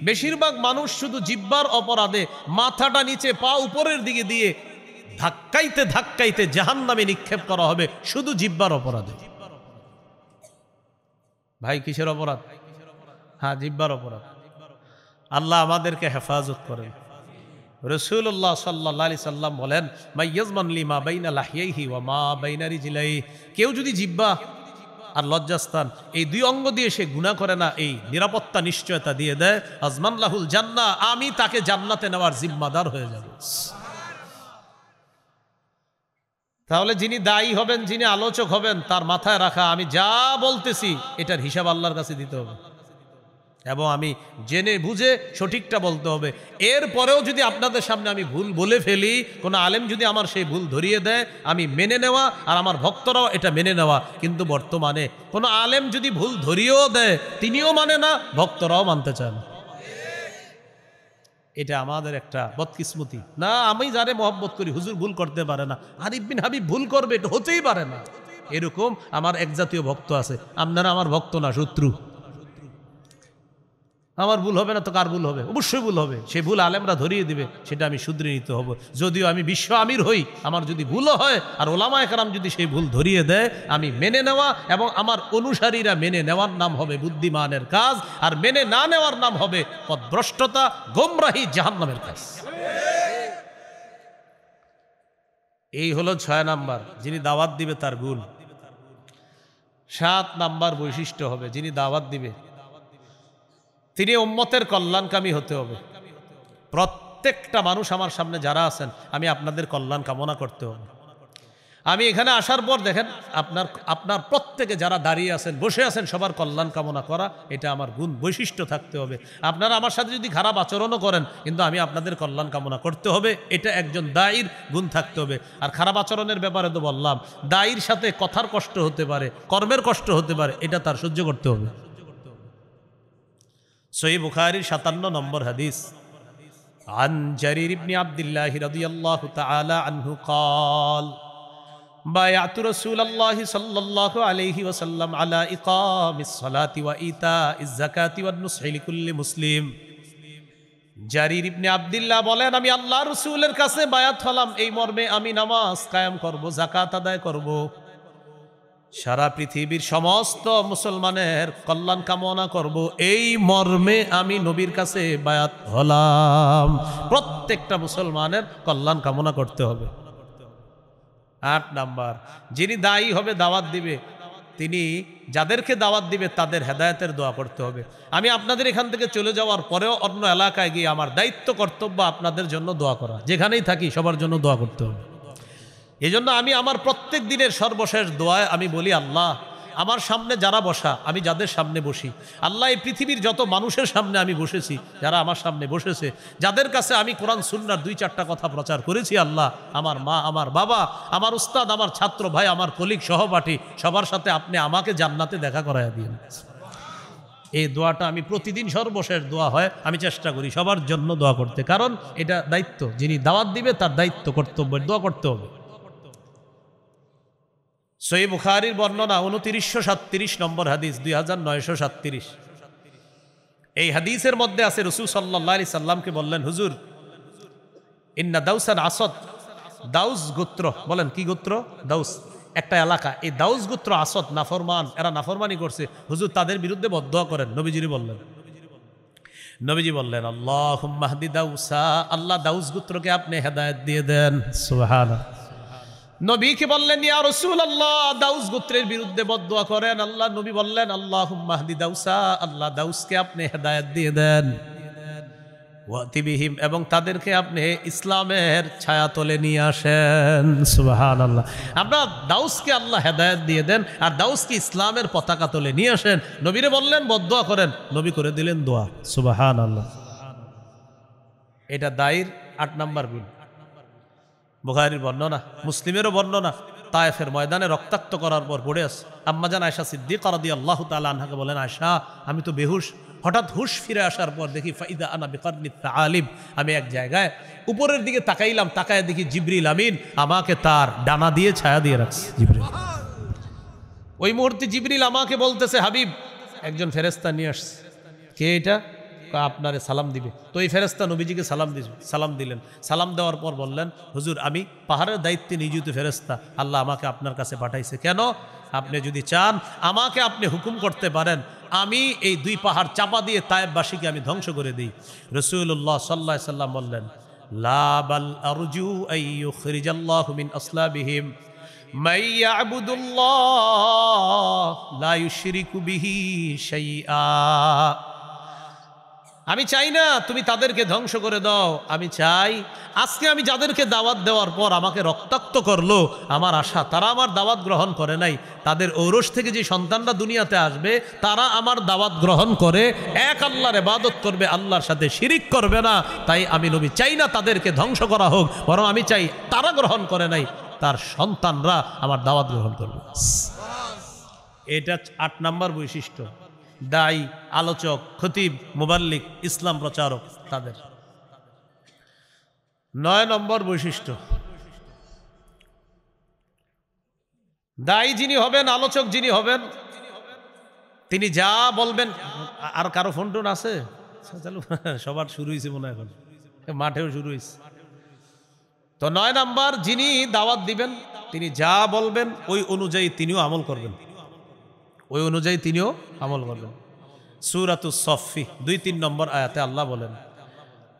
A: বেশিরভাগ মানুষ শুধু জিহ্বার অপরাধে মাথাটা নিচে পা উপরের দিকে দিয়ে ধাক্কাইতে ধাক্কাইতে জাহান্নামে নিক্ষেপ করা হবে, শুধু জিহ্বার অপরাধে। ভাই কিসের অপরাধ? হ্যাঁ, জিহ্বার অপরাধ। আল্লাহ আমাদেরকে হেফাজত করেন। রাসূলুল্লাহ সাল্লাল্লাহু আলাইহি সাল্লাম বলেন, মাইয়াজমান লিমা বাইনা লাহিয়াইহি ওয়া মা বাইনা রিজলাইহি, কেউ যদি জিহ্বা আর লজ্জাস্থান এই 2 অঙ্গ দিয়ে সে গুনাহ করে না, এই নিরাপত্তা নিশ্চয়তা দিয়ে দেয়, আজমান লাহুল জান্নাহ, আমি তাকে জান্নাতে নেওয়ার জিম্মাদার হয়ে যাব। তাহলে যিনি দায়ী হবেন, যিনি আলোচক হবেন, তার মাথায় রাখা আমি যা বলতেছি এটার হিসাব আল্লাহর কাছে দিতে হবে, এবং আমি জেনে বুঝে সঠিকটা বলতে হবে। এরপরেও যদি আপনাদের সামনে আমি ভুল বলে ফেলি, কোনো আলেম যদি আমার সেই ভুল ধরিয়ে দেয়, আমি মেনে নেওয়া, আর আমার ভক্তরাও এটা মেনে নেওয়া। কিন্তু বর্তমানে কোনো আলেম যদি ভুল ধরিয়েও দেয়, তিনিও মানে না, ভক্তরাও মানতে চান। এটা আমাদের একটা বদকিসমতি না। আমি যারে মহব্বত করি, হুজুর ভুল করতে পারে না, আরিফ বিন হাবিব ভুল করবে, এটা হতেই পারে না। এরকম আমার এক জাতীয় ভক্ত আছে। আপনারা আমার ভক্ত না, শত্রু। আমার ভুল হবে না তো কার ভুল হবে? অবশ্যই ভুল হবে। সেই ভুল আলেমরা ধরিয়ে দিবে, সেটা আমি শুধরে নিতে হবে। যদিও আমি বিশ্ব আমির হই, আমার যদি ভুলও হয় আর ওলামায়ে কেরাম যদি সেই ভুল ধরিয়ে দেয়, আমি মেনে নেওয়া এবং আমার অনুসারীরা মেনে নেওয়ার নাম হবে বুদ্ধিমানের কাজ, আর মেনে না নেওয়ার নাম হবে পথভ্রষ্টতা, গোমরাহি, জাহান্নামের কাজ। এই হলো 6 নাম্বার, যিনি দাওয়াত দিবে তার গুণ। 7 নাম্বার বৈশিষ্ট্য হবে, যিনি দাওয়াত দিবে তিনি উম্মতের কল্যাণকামী হতে হবে। প্রত্যেকটা মানুষ আমার সামনে যারা আছেন, আমি আপনাদের কল্যাণ কামনা করতে হবে। আমি এখানে আসার পর দেখেন আপনার প্রত্যেকে যারা দাঁড়িয়ে আছেন, বসে আছেন, সবার কল্যাণ কামনা করা, এটা আমার গুণ বৈশিষ্ট্য থাকতে হবে। আপনারা আমার সাথে যদি খারাপ আচরণও করেন, কিন্তু আমি আপনাদের কল্যাণ কামনা করতে হবে, এটা একজন দায়ীর গুণ থাকতে হবে। আর খারাপ আচরণের ব্যাপারে তো বললাম, দায়ীর সাথে কথার কষ্ট হতে পারে, কর্মের কষ্ট হতে পারে, এটা তার সহ্য করতে হবে। সহিহ বুখারীর 57 নম্বর হাদিস, আন জারির ইবনে আব্দুল্লাহ রাদিয়াল্লাহু তাআলা আনহু قال بايعت رسول الله صلى الله عليه وسلم على إقام الصلاة وإيتاء الزكاة والنصح لكل مسلم। জারির ইবনে আব্দুল্লাহ বলেন, আমি আল্লাহর রাসূলের কাছে বায়াত হলাম এই মর্মে, আমি নামাজ কায়েম করব, যাকাত আদায় করব, সারা পৃথিবীর সমস্ত মুসলমানের কল্যাণ কামনা করব, এই মর্মে আমি নবীর কাছে বায়াত হলাম। প্রত্যেকটা মুসলমানের কল্যাণ কামনা করতে হবে। 8 নাম্বার, যিনি দায়ী হবে, দাওয়াত দিবে, তিনি যাদেরকে দাওয়াত দিবে তাদের হেদায়েতের দোয়া করতে হবে। আমি আপনাদের এখান থেকে চলে যাওয়ার পরেও অন্য এলাকায় গিয়ে আমার দায়িত্ব কর্তব্য আপনাদের জন্য দোয়া করা, যেখানেই থাকি সবার জন্য দোয়া করতে হবে। এই জন্য আমি আমার প্রত্যেক দিনের সর্বশেষ দোয়ায় আমি বলি, আল্লাহ আমার সামনে যারা বসা, আমি যাদের সামনে বসি, আল্লাহ এই পৃথিবীর যত মানুষের সামনে আমি বসেছি, যারা আমার সামনে বসেছে, যাদের কাছে আমি কোরআন সুন্নাহর 2-4টা কথা প্রচার করেছি, আল্লাহ আমার মা, আমার বাবা, আমার উস্তাদ, আমার ছাত্র ভাই, আমার কলিগ, সহপাঠী, সবার সাথে আপনি আমাকে জান্নাতে দেখা করাইয়া দিন। এই দোয়াটা আমি প্রতিদিন সর্বশেষ দোয়া হয়, আমি চেষ্টা করি সবার জন্য দোয়া করতে, কারণ এটা দায়িত্ব, যিনি দাওয়াত দিবে তার দায়িত্ব, কর্তব্যের দোয়া করতে হবে। সহিহ বুখারীর বর্ণনা 2937 নম্বর হাদিস, 2937। এই হাদিসের মধ্যে আছে, রাসূল সাল্লাল্লাহু আলাইহি সাল্লামকে বললেন, হুজুর ইন্না দাউসান আসদ, দাউস গোত্র, বলেন কি গোত্র? দাউস একটা এলাকা, এই দাউস গোত্র আসদ নাফরমান, এরা নাফরমানি করছে, হুজুর তাদের বিরুদ্ধে বদদোয়া করেন। নবীজি বললেন আল্লাহুম্মা হদি দাউসা, আল্লাহ দাউস গোত্রকে আপনি হেদায়েত দিয়ে দেন। সুবহানাল্লাহ। নবীকে বললেন, ইয়া রাসূলুল্লাহ, দাউস গোত্রের বিরুদ্ধে বদদোয়া করেন। আল্লাহ নবী বললেন, আল্লাহুম্মা হদি দাউসা, আল্লাহ দাউসকে আপনি হেদায়েত দিয়ে দেন। ওয়াতি বিহিম, এবং তাদেরকে আপনি ইসলামের ছায়াতলে নিয়ে আসেন। সুবহানাল্লাহ। আপনার দাউসকে আল্লাহ হেদায়েত দিয়ে দেন, আর দাউসকে ইসলামের পতাকা তলে নিয়ে আসেন। নবীরে বললেন বদদোয়া করেন, নবী করে দিলেন দোয়া। সুবহানাল্লাহ। এটা দায়ীর 8 নাম্বার গুণ। বুখারীর বর্ণনা, মুসলিমেরও বর্ণনা, তায়েফের ময়দানে রক্তাক্ত করার পর পড়ে আছে, আম্মাজান আয়েশা সিদ্দিকা রাদিয়াল্লাহু তাআলা আনহাকে বলেন, আয়েশা আমি তো বেহুশ, হঠাৎ হুশ ফিরে আসার পর দেখি ফাইদা আনা বিকরনি তাআলিব, আমি এক জায়গায় উপরের দিকে তাকাইলাম, তাকায় দেখি জিবরিল আমিন আমাকে তার ডানা দিয়ে ছায়া দিয়ে রাখছে। জিবরিল, ওই মুহূর্তে জিবরিল আমাকে বলতেছে, হাবিব একজন ফেরেশতা নিয়ে আসছে। কে এটা? আপনারে সালাম দিবে। তো এই ফেরেশতা নবীজিকে সালাম দিলেন। সালাম দেওয়ার পর বললেন, হুজুর আমি পাহাড়ের দায়িত্বে নিয়োজিত ফেরেশতা, আল্লাহ আমাকে আপনার কাছে পাঠাইছে। কেন? আপনি যদি চান আমাকে আপনি হুকুম করতে পারেন, আমি এই 2 পাহাড় চাপা দিয়ে তায়েববাসীকে আমি ধ্বংস করে দিই। রাসূলুল্লাহ সাল্লাল্লাহু আলাইহি সাল্লাম বললেন, লা বাল আরজু আই ইউখরিজাল্লাহু মিন আসলাবিহিম মান ইয়াবুদুল্লাহ লা ইউশরিকু বিহি শাইআ। আমি চাই না তুমি তাদেরকে ধ্বংস করে দাও, আমি চাই আজকে আমি যাদেরকে দাওয়াত দেওয়ার পর আমাকে রক্তাক্ত করলো, আমার আশা তারা আমার দাওয়াত গ্রহণ করে নাই, তাদের ঔরস থেকে যে সন্তানরা দুনিয়াতে আসবে তারা আমার দাওয়াত গ্রহণ করে এক আল্লাহর ইবাদত করবে, আল্লাহর সাথে শিরিক করবে না। তাই আমি নবী চাই না তাদেরকে ধ্বংস করা হোক, বরং আমি চাই তারা গ্রহণ করে নাই তার সন্তানরা আমার দাওয়াত গ্রহণ করবে। এটা 8 নাম্বার বৈশিষ্ট্য দায়ী, আলোচক, খতিব, মুবাল্লিগ, ইসলাম প্রচারক তাদের। 9 নম্বর বৈশিষ্ট্য, দায়ী যিনি হবেন, আলোচক যিনি হবেন, তিনি যা বলবেন। আর কারো ফোন টোন আছে? সবার শুরু হয়েছে মনে হয়, এখন মাঠেও শুরু হয়েছে। তো 9 নাম্বার, যিনি দাওয়াত দিবেন তিনি যা বলবেন ওই অনুযায়ী তিনিও আমল করবেন, ওই অনুযায়ী তিনিও আমল করবেন। সূরাতুস সফফি 2-3 নম্বর আয়াতে আল্লাহ বলেন,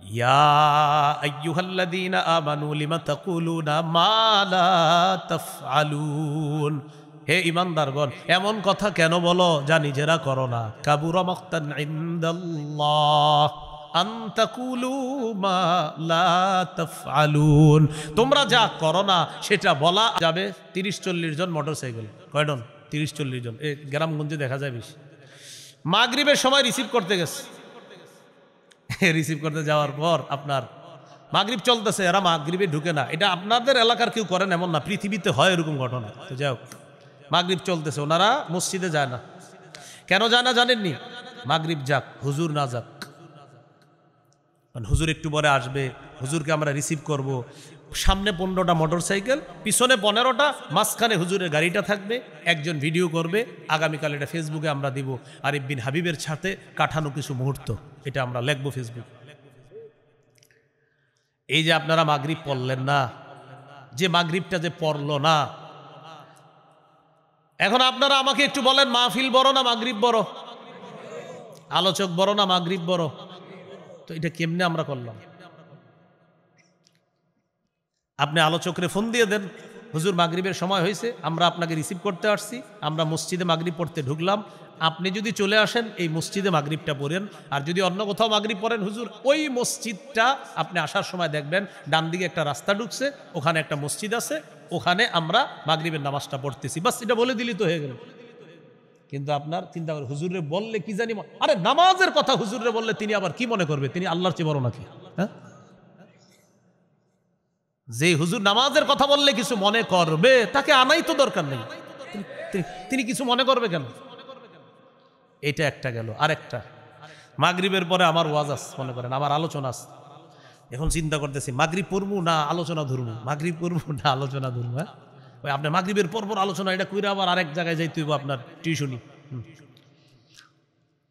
A: ইয়া আইয়ুহাল্লাযীনা আমানু লিমা তাকুলুনা মা লা তাফআলুন, হে ঈমানদারগণ এমন কথা কেন বলো যা নিজেরা করো না। কাবুরা মাকতান ইনদাল্লাহ, আন তাকুলু মা লা তাফআলুন, তোমরা যা করো না সেটা বলা যাবে। 30-40 জন মোটরসাইকেল, কয়জন? 30-40 জন। এই গ্রামগঞ্জে দেখা যায় বেশি। মাগরিবের সময় রিসিভ করতে গেছে, রিসিভ করতে যাওয়ার পর আপনার মাগরিব চলতেছে, এরা মাগরিবে ঢুকে না। এটা আপনাদের এলাকার কেউ করেন এমন না, পৃথিবীতে হয় এরকম ঘটনা। তো যাই হোক, মাগরিব চলতেছে, ওনারা মসজিদে যায় না। কেন যায় না জানেননি? মাগরিব যাক, হুজুর না যাক, হুজুর একটু পরে আসবে, হুজুরকে আমরা রিসিভ করব। সামনে 15টা মোটরসাইকেল, পিছনে 15টা, মাঝখানে হুজুরের গাড়িটা থাকবে। একজন ভিডিও করবে, আগামীকাল এটা ফেসবুকে আমরা দিব। আরিফ বিন হাবিবের সাথে কাটানো কিছু মুহূর্ত, এটা আমরা লিখবো ফেসবুক। এই যে আপনারা মাগরিব পড়লেন না, যে মাগরিবটা যে পড়লো না, এখন আপনারা আমাকে একটু বলেন, মাহফিল বড় না মাগরিব বড়? আলোচক বড় না মাগরিব বড়? তো এটা কেমনে আমরা করলাম? আপনি আলোচকরে ফোন দিয়ে দেন, হুজুর মাগরিবের সময় হয়েছে, আমরা আপনাকে রিসিভ করতে আসছি, আমরা মসজিদে মাগরিব পড়তে ঢুকলাম, আপনি যদি চলে আসেন এই মসজিদে মাগরিবটা পড়েন। আর যদি অন্য কোথাও মাগরিব পড়েন, হুজুর ওই মসজিদটা আপনি আসার সময় দেখবেন ডান দিকে একটা রাস্তা ঢুকছে, ওখানে একটা মসজিদ আছে, ওখানে আমরা মাগরিবের নামাজটা পড়তেছি। বাস এটা বলে দিলি তো হয়ে গেল। কিন্তু আপনার চিন্তা করে, হুজুরে বললে কি জানি, আরে নামাজের কথা হুজুরে বললে তিনি আবার কি মনে করবে? তিনি আল্লাহর চেয়ে বড় নাকি? হ্যাঁ, যে হুজুর নামাজের কথা বললে কিছু মনে করবে, তাকে আনাই তো দরকার নেই। তিনি কিছু মনে করবে কেন? এটা একটা গেল। আরেকটা, মাগরিবের পরে আমার ওয়াজ আছে, মনে করেন আমার আলোচনা আছে। এখন চিন্তা করতেছি মাগরিব পড়বো না আলোচনা ধরবো, মাগরিব পড়বো না আলোচনা ধরবো। হ্যাঁ, ওই আপনার মাগরিবের পর আলোচনা, এটা কইরা আবার আরেক জায়গায় যাইতে হইব আপনার টিউশনি।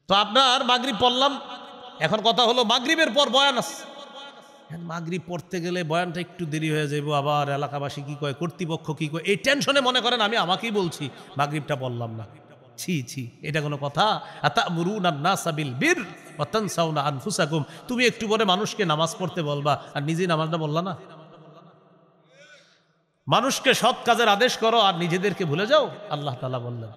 A: তো আপনার মাগরিব পড়লাম, এখন কথা হলো মাগরিবের পর বয়ান আছে। মাগরিব পড়তে গেলে বয়ানটা একটু দেরি হয়ে যাবো, আবার এলাকাবাসী কি কয়, কর্তৃপক্ষ কি কয়, এই টেনশনে মনে করেন আমি আমাকেই বলছি মাগরিবটা পড়লাম না। ছি ছি, এটা কোনো কথা? আতামুরুনা নাসা বিল বির ওয়া তানসাউনা আনফুসাকুম, তুমি একটু পরে মানুষকে নামাজ পড়তে বলবা আর নিজেই নামাজটা বললা না। মানুষকে সৎ কাজের আদেশ করো আর নিজেদেরকে ভুলে যাও, আল্লাহ তাআলা বললেন।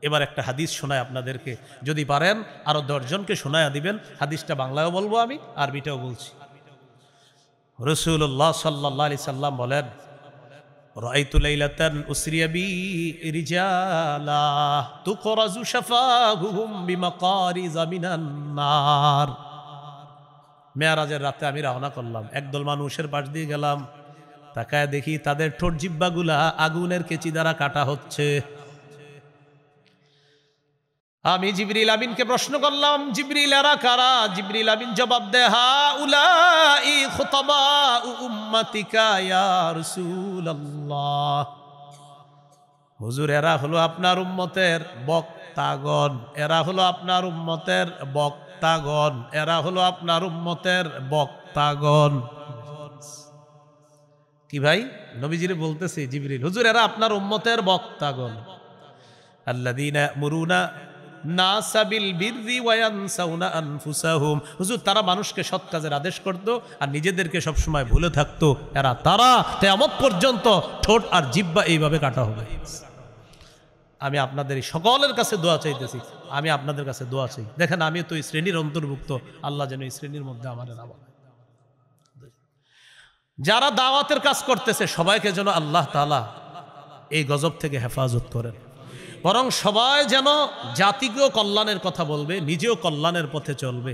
A: এবার একটা হাদিস শোনায় আপনাদেরকে, যদি পারেন আরো 10 জনকে শোনায়া দিবেন। হাদিসটা বাংলায়ও বলবো আমি, আরবিটাও বলছি। রাসূলুল্লাহ সাল্লাল্লাহু আলাইহি সাল্লাম বলেন, রাআইতু লাইলাতান উসরিয়া বি রিজালা তুকরাজু শাফাহুম বিমাকারিজা মিনান নার। মেরাজের রাতে আমি রওনা করলাম, একদল মানুষের পাশ দিয়ে গেলাম, তাকায় দেখি তাদের ঠোঁট জিহ্বাগুলা আগুনের কেচি দ্বারা কাটা হচ্ছে। আমি জিবরিল আমিনকে প্রশ্ন করলাম, জিবরিল এরা কারা? জিবরিল আমিন জবাব দেয়, হাউলাই খুতাবাউ উম্মাতিকা ইয়া রাসূলুল্লাহ। হুজুর এরা হলো আপনার উম্মতের বক্তাগণ, এরা হলো আপনার উম্মতের বক্তাগণ, এরা হলো আপনার উম্মতের বক্তাগণ। কি ভাই, নবীজিরে বলতেছে জিবরিল, হুজুর এরা আপনার উম্মতের বক্তাগণ। আল্লাযীনা ইয়ামুরুনা নাসা বিল বিররি ওয়া ইয়ানসাউনা আনফুসাহুম, হুজুর তারা মানুষকে সৎ কাজের আদেশ করত আর নিজেদেরকে সবসময় ভুলে থাকতো। এরা তারা কিয়ামত পর্যন্ত ঠোঁট আর জিহ্বা এইভাবে কাটা হবে। আমি আপনাদের সকলের কাছে দোয়া চাইতেছি, আমি আপনাদের কাছে দোয়া চাই। দেখেন আমি তো এই শ্রেণীর অন্তর্ভুক্ত, আল্লাহ যেন এই শ্রেণীর মধ্যে আমার না বলে। যারা দাওয়াতের কাজ করতেছে সবাইকে যেন আল্লাহ তাআলা এই গজব থেকে হেফাজত করেন, বরং সবাই যেন জাতিকেও কল্যাণের কথা বলবে, নিজেও কল্যাণের পথে চলবে,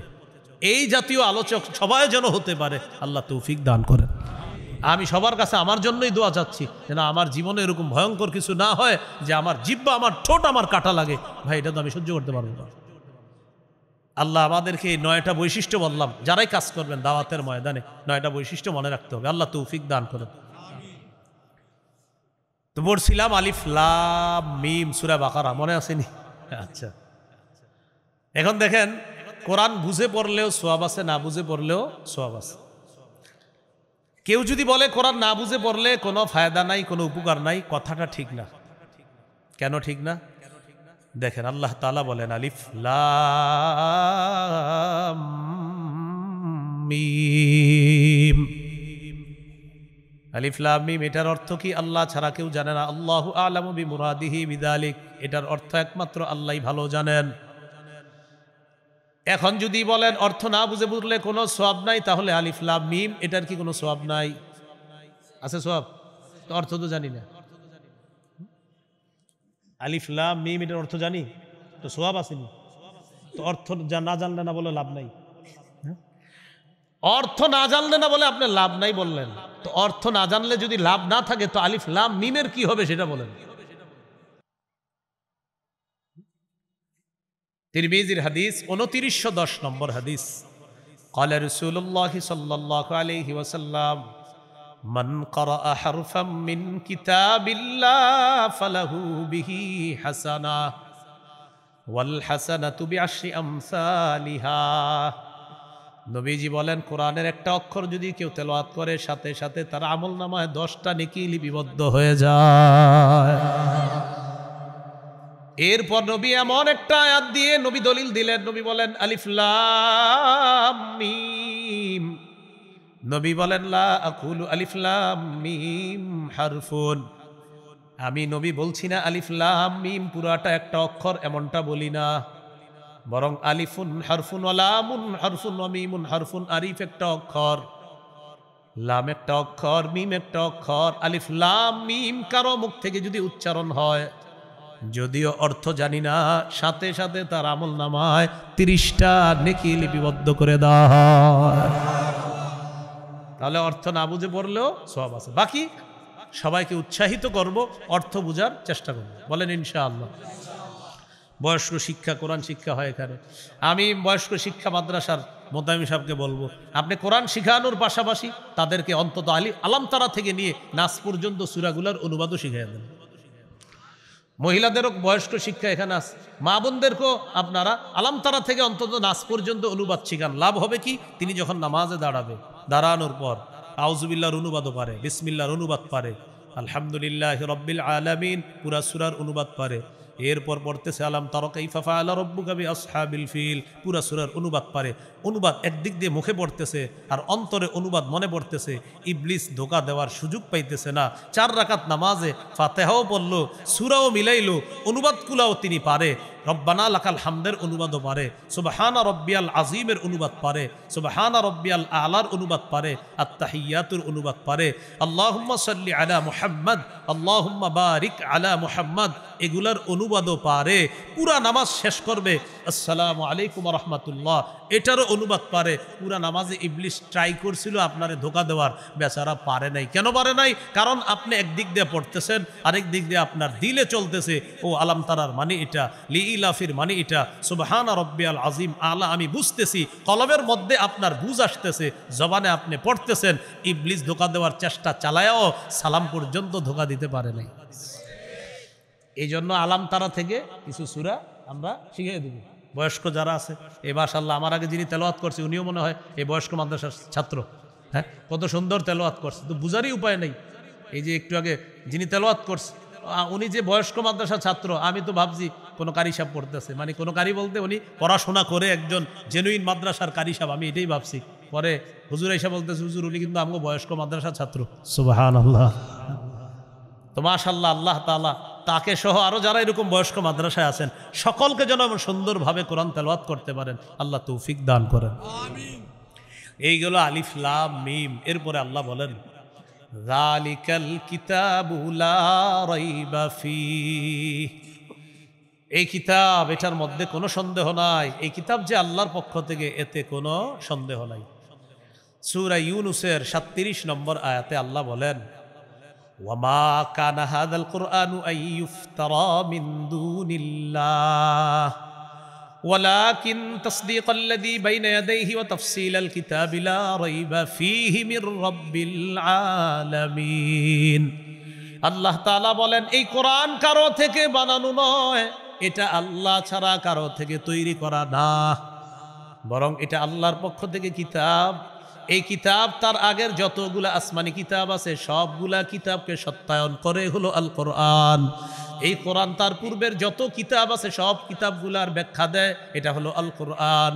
A: এই জাতীয় আলোচক সবাই যেন হতে পারে। আল্লাহ তৌফিক দান করেন। আমি সবার কাছে আমার জন্যই দোয়া চাচ্ছি, যেন আমার জীবনে এরকম ভয়ঙ্কর কিছু না হয় যে আমার জিহ্বা, আমার ঠোঁট আমার কাটা লাগে। ভাই এটা তো আমি সহ্য করতে পারবো না। আল্লাহ আমাদেরকে এই 9টা বৈশিষ্ট্য বললাম, যারাই কাজ করবেন দাওয়াতের ময়দানে 9টা বৈশিষ্ট্য মনে রাখতে হবে। আল্লাহ তৌফিক দান করেন। তো পড়ছিলাম আলিফ লাম মিম সূরা বাকারা, মনে আসেনি? আচ্ছা, এখন দেখেন কোরআন বুঝে পড়লেও সওয়াব আছে, না বুঝে পড়লেও সওয়াব আছে। কেউ যদি বলে কোরআন না বুঝে পড়লে কোনো ফায়দা নাই, কোনো উপকার নাই, কথাটা ঠিক না। কেন ঠিক না? দেখেন আল্লাহ তাআলা বলেন আলিফ লাম মিম, আলিফ লাম মিম এটার অর্থ কি আল্লাহ ছাড়া কেউ জানে না। আল্লাহু আ'লামু বিমুরাদিহি বিযালিক, এটার অর্থ একমাত্র আল্লাহই ভালো জানেন। এখন যদি বলেন অর্থ না বুঝে বুঝলে কোনো সওয়াব নাই, তাহলে আলিফ লাম মিম এটার কি কোনো সওয়াব নাই? আছে সওয়াব? তো অর্থ তো জানি না। আলিফ লাম মিম এটার অর্থ জানি তো সওয়াব আসেনি, তো অর্থ না জানলে না বলে লাভ নাই। অর্থ না জানলে না বলে আপনি লাভ নাই বললেন, তো অর্থ না জানলে যদি লাভ না থাকে তো আলিফ লাম মিমের কি হবে সেটা বলেন। তিরমিজির হাদিস 2910 নম্বর হাদিস, قال رسول الله صلى الله عليه وسلم من قرأ حرفا من كتاب الله فله به حسنة والحسنة بعشر أمثالها। নবীজি বলেন, কোরআনের একটা অক্ষর যদি কেউ তেলাওয়াত করে সাথে সাথে তার আমলনামায় 10টা নেকি লিপিবদ্ধ হয়ে যায়। এরপর নবী এমন একটা আয়াত দিয়ে নবী দলিল দিলেন, নবী বলেন আলিফ লাম মিম। নবী বলেন লা আকুলু আলিফ লাম মিম হারফুন, আমি নবী বলছি না আলিফ লাম মিম পুরাটা একটা অক্ষর, এমনটা বলি না, বরং আলিফুন হারফুন ওয়া লামুন হারফুন ওয়া মিমুন হারফুন। আরিফ একটা অক্ষর, লাম একটা অক্ষর, মিম একটা অক্ষর। আলিফ লাম মিম কারো মুখ থেকে যদি উচ্চারণ হয়, যদিও অর্থ জানি না, সাথে সাথে তার আমলনামায় 30টা নেকি লিপিবদ্ধ করে দেওয়া হয়। তাহলে অর্থ না বুঝে পড়লেও সওয়াব আছে। বাকি সবাইকে উৎসাহিত করব, অর্থ বুঝার চেষ্টা করব, বলেন ইনশাআল্লাহ। বয়স্ক শিক্ষা, কোরআন শিক্ষা হয় এখানে। আমি বয়স্ক শিক্ষা মাদ্রাসার মোতামিম সাহেবকে বলবো, আপনি কোরআন শিখানোর পাশাপাশি তাদেরকে অন্তত আলাম তারা থেকে নিয়ে নাস পর্যন্ত সূরাগুলোর অনুবাদও শিখিয়ে দেন। মহিলাদেরও বয়স্ক শিক্ষা এখানে আছে, মা বোনদেরকেও আপনারা আলাম তারা থেকে অন্তত নাস পর্যন্ত অনুবাদ শিখান। লাভ হবে কি, তিনি যখন নামাজে দাঁড়াবে, দাঁড়ানোর পর আউযুবিল্লাহর অনুবাদও পারে, বিসমিল্লাহর অনুবাদ পারে, আলহামদুলিল্লাহ রব্বিল আলামিন পুরা সূরার অনুবাদ পারে, এরপর পড়তেছে আলাম তারা কাইফা ফাআলা রাব্বুকা বিআসহাবিল ফিল পুরা সূরার অনুবাদ পারে। অনুবাদ একদিক দিয়ে মুখে পড়তেছে আর অন্তরে অনুবাদ মনে পড়তেছে। ইবলিস ধোঁকা দেওয়ার সুযোগ পাইতেছে না। 4 রাকাত নামাজে ফাতিহাও পড়লো, সূরাও মিলাইলো, অনুবাদগুলোও তিনি পারে। রব্বানা লাকাল হামদের অনুবাদও পারে, সুবহানা রব্বিয়াল আযীমের অনুবাদ পারে, সুবহানা রব্বিয়াল আলার অনুবাদ পারে, আত-তাহিয়াতুর অনুবাদ পারে, আল্লাহুম্মা সাল্লি আলা মুহাম্মদ, আল্লাহুম্মা বারিক আলা মুহাম্মদ, এগুলার অনুবাদও পারে। পুরা নামাজ শেষ করবে আসসালামু আলাইকুম ওয়া রাহমাতুল্লাহ, এটারও অনুবাদ পারে। পুরা নামাজে ইবলিস ট্রাই করছিল আপনারে ধোঁকা দেওয়ার, বেচারা পারে নাই। কেন পারে নাই? কারণ আপনি একদিক দিয়ে পড়তেছেন, আরেক দিক দিয়ে আপনার দিলে চলতেছে ও আলাম তারার মানে এটা, লিইলাফির মানে এটা, সুবহানা রব্বিয়াল আযীম আলা আমি বুঝতেছি, কলবের মধ্যে আপনার বুঝ আসতেছে, জবানে আপনি পড়তেছেন। ইবলিস ধোঁকা দেওয়ার চেষ্টা চালায়াও সালাম পর্যন্ত ধোঁকা দিতে পারে নাই। এই জন্য আলাম তারা থেকে কিছু সূরা আমরা শিখিয়ে দেব। বয়স্ক যারা আছে, এই মাশাআল্লাহ আমার আগে যিনি তেলাওয়াত করছে উনিও মনে হয় এই বয়স্ক মাদ্রাসার ছাত্র। হ্যাঁ, কত সুন্দর তেলাওয়াত করছে, তো বুঝারই উপায় নেই। এই যে একটু আগে যিনি তেলাওয়াত করছে উনি যে বয়স্ক মাদ্রাসার ছাত্র, আমি তো ভাবছি কোনো কারি সাহেব পড়তেছে, মানে কোনো কারি বলতে উনি পড়াশোনা করে একজন জেনুইন মাদ্রাসার কারি সাহেব, আমি এটাই ভাবছি। পরে হুজুর এসে বলতেছে, হুজুর উনি কিন্তু আমাকে বয়স্ক মাদ্রাসার ছাত্র। সুবহানাল্লাহ। তো মাশাআল্লাহ, আল্লাহ তাআলা তাকে সহ আরো যারা এরকম বয়স্ক মাদ্রাসায় আছেন সকলকে যেন সুন্দরভাবে কোরআন তেলাওয়াত করতে পারেন, আল্লাহ তৌফিক দান করেন। আমিন। এইগুলো আলিফ লাম মিম। এরপরে আল্লাহ বলেন যালিকাল কিতাবু লা রাইবা ফীহ, এই কিতাব, এটার মধ্যে কোনো সন্দেহ নাই। এই কিতাব যে আল্লাহর পক্ষ থেকে, এতে কোনো সন্দেহ নাই। সূরা ইউনূসের 37 নম্বর আয়াতে আল্লাহ বলেন ওয়ামা কানা হাযাল কুরআনু আইয়ুফতারা মিন দুনিল্লাহ ওয়ালাকিন তাসদীকাল্লাযী বাইনা ইয়াদাইহি ওয়া তাফসীলাল কিতাবি লা রাইবা ফীহি মির রাব্বিল আলামিন। আল্লাহ তাআলা বলেন এই কোরআন কারো থেকে বানানো নয়, এটা আল্লাহ ছাড়া কারো থেকে তৈরি করা না, বরং এটা আল্লাহর পক্ষ থেকে কিতাব। এই কিতাব তার আগের যতগুলা আসমানি কিতাব আছে সবগুলা কিতাবকে সত্যায়ন করে হলো আল কোরআন। এই কোরআন তার পূর্বের যত কিতাব আছে সব কিতাবগুলার ব্যাখ্যা দেয়, এটা হলো আল কোরআন।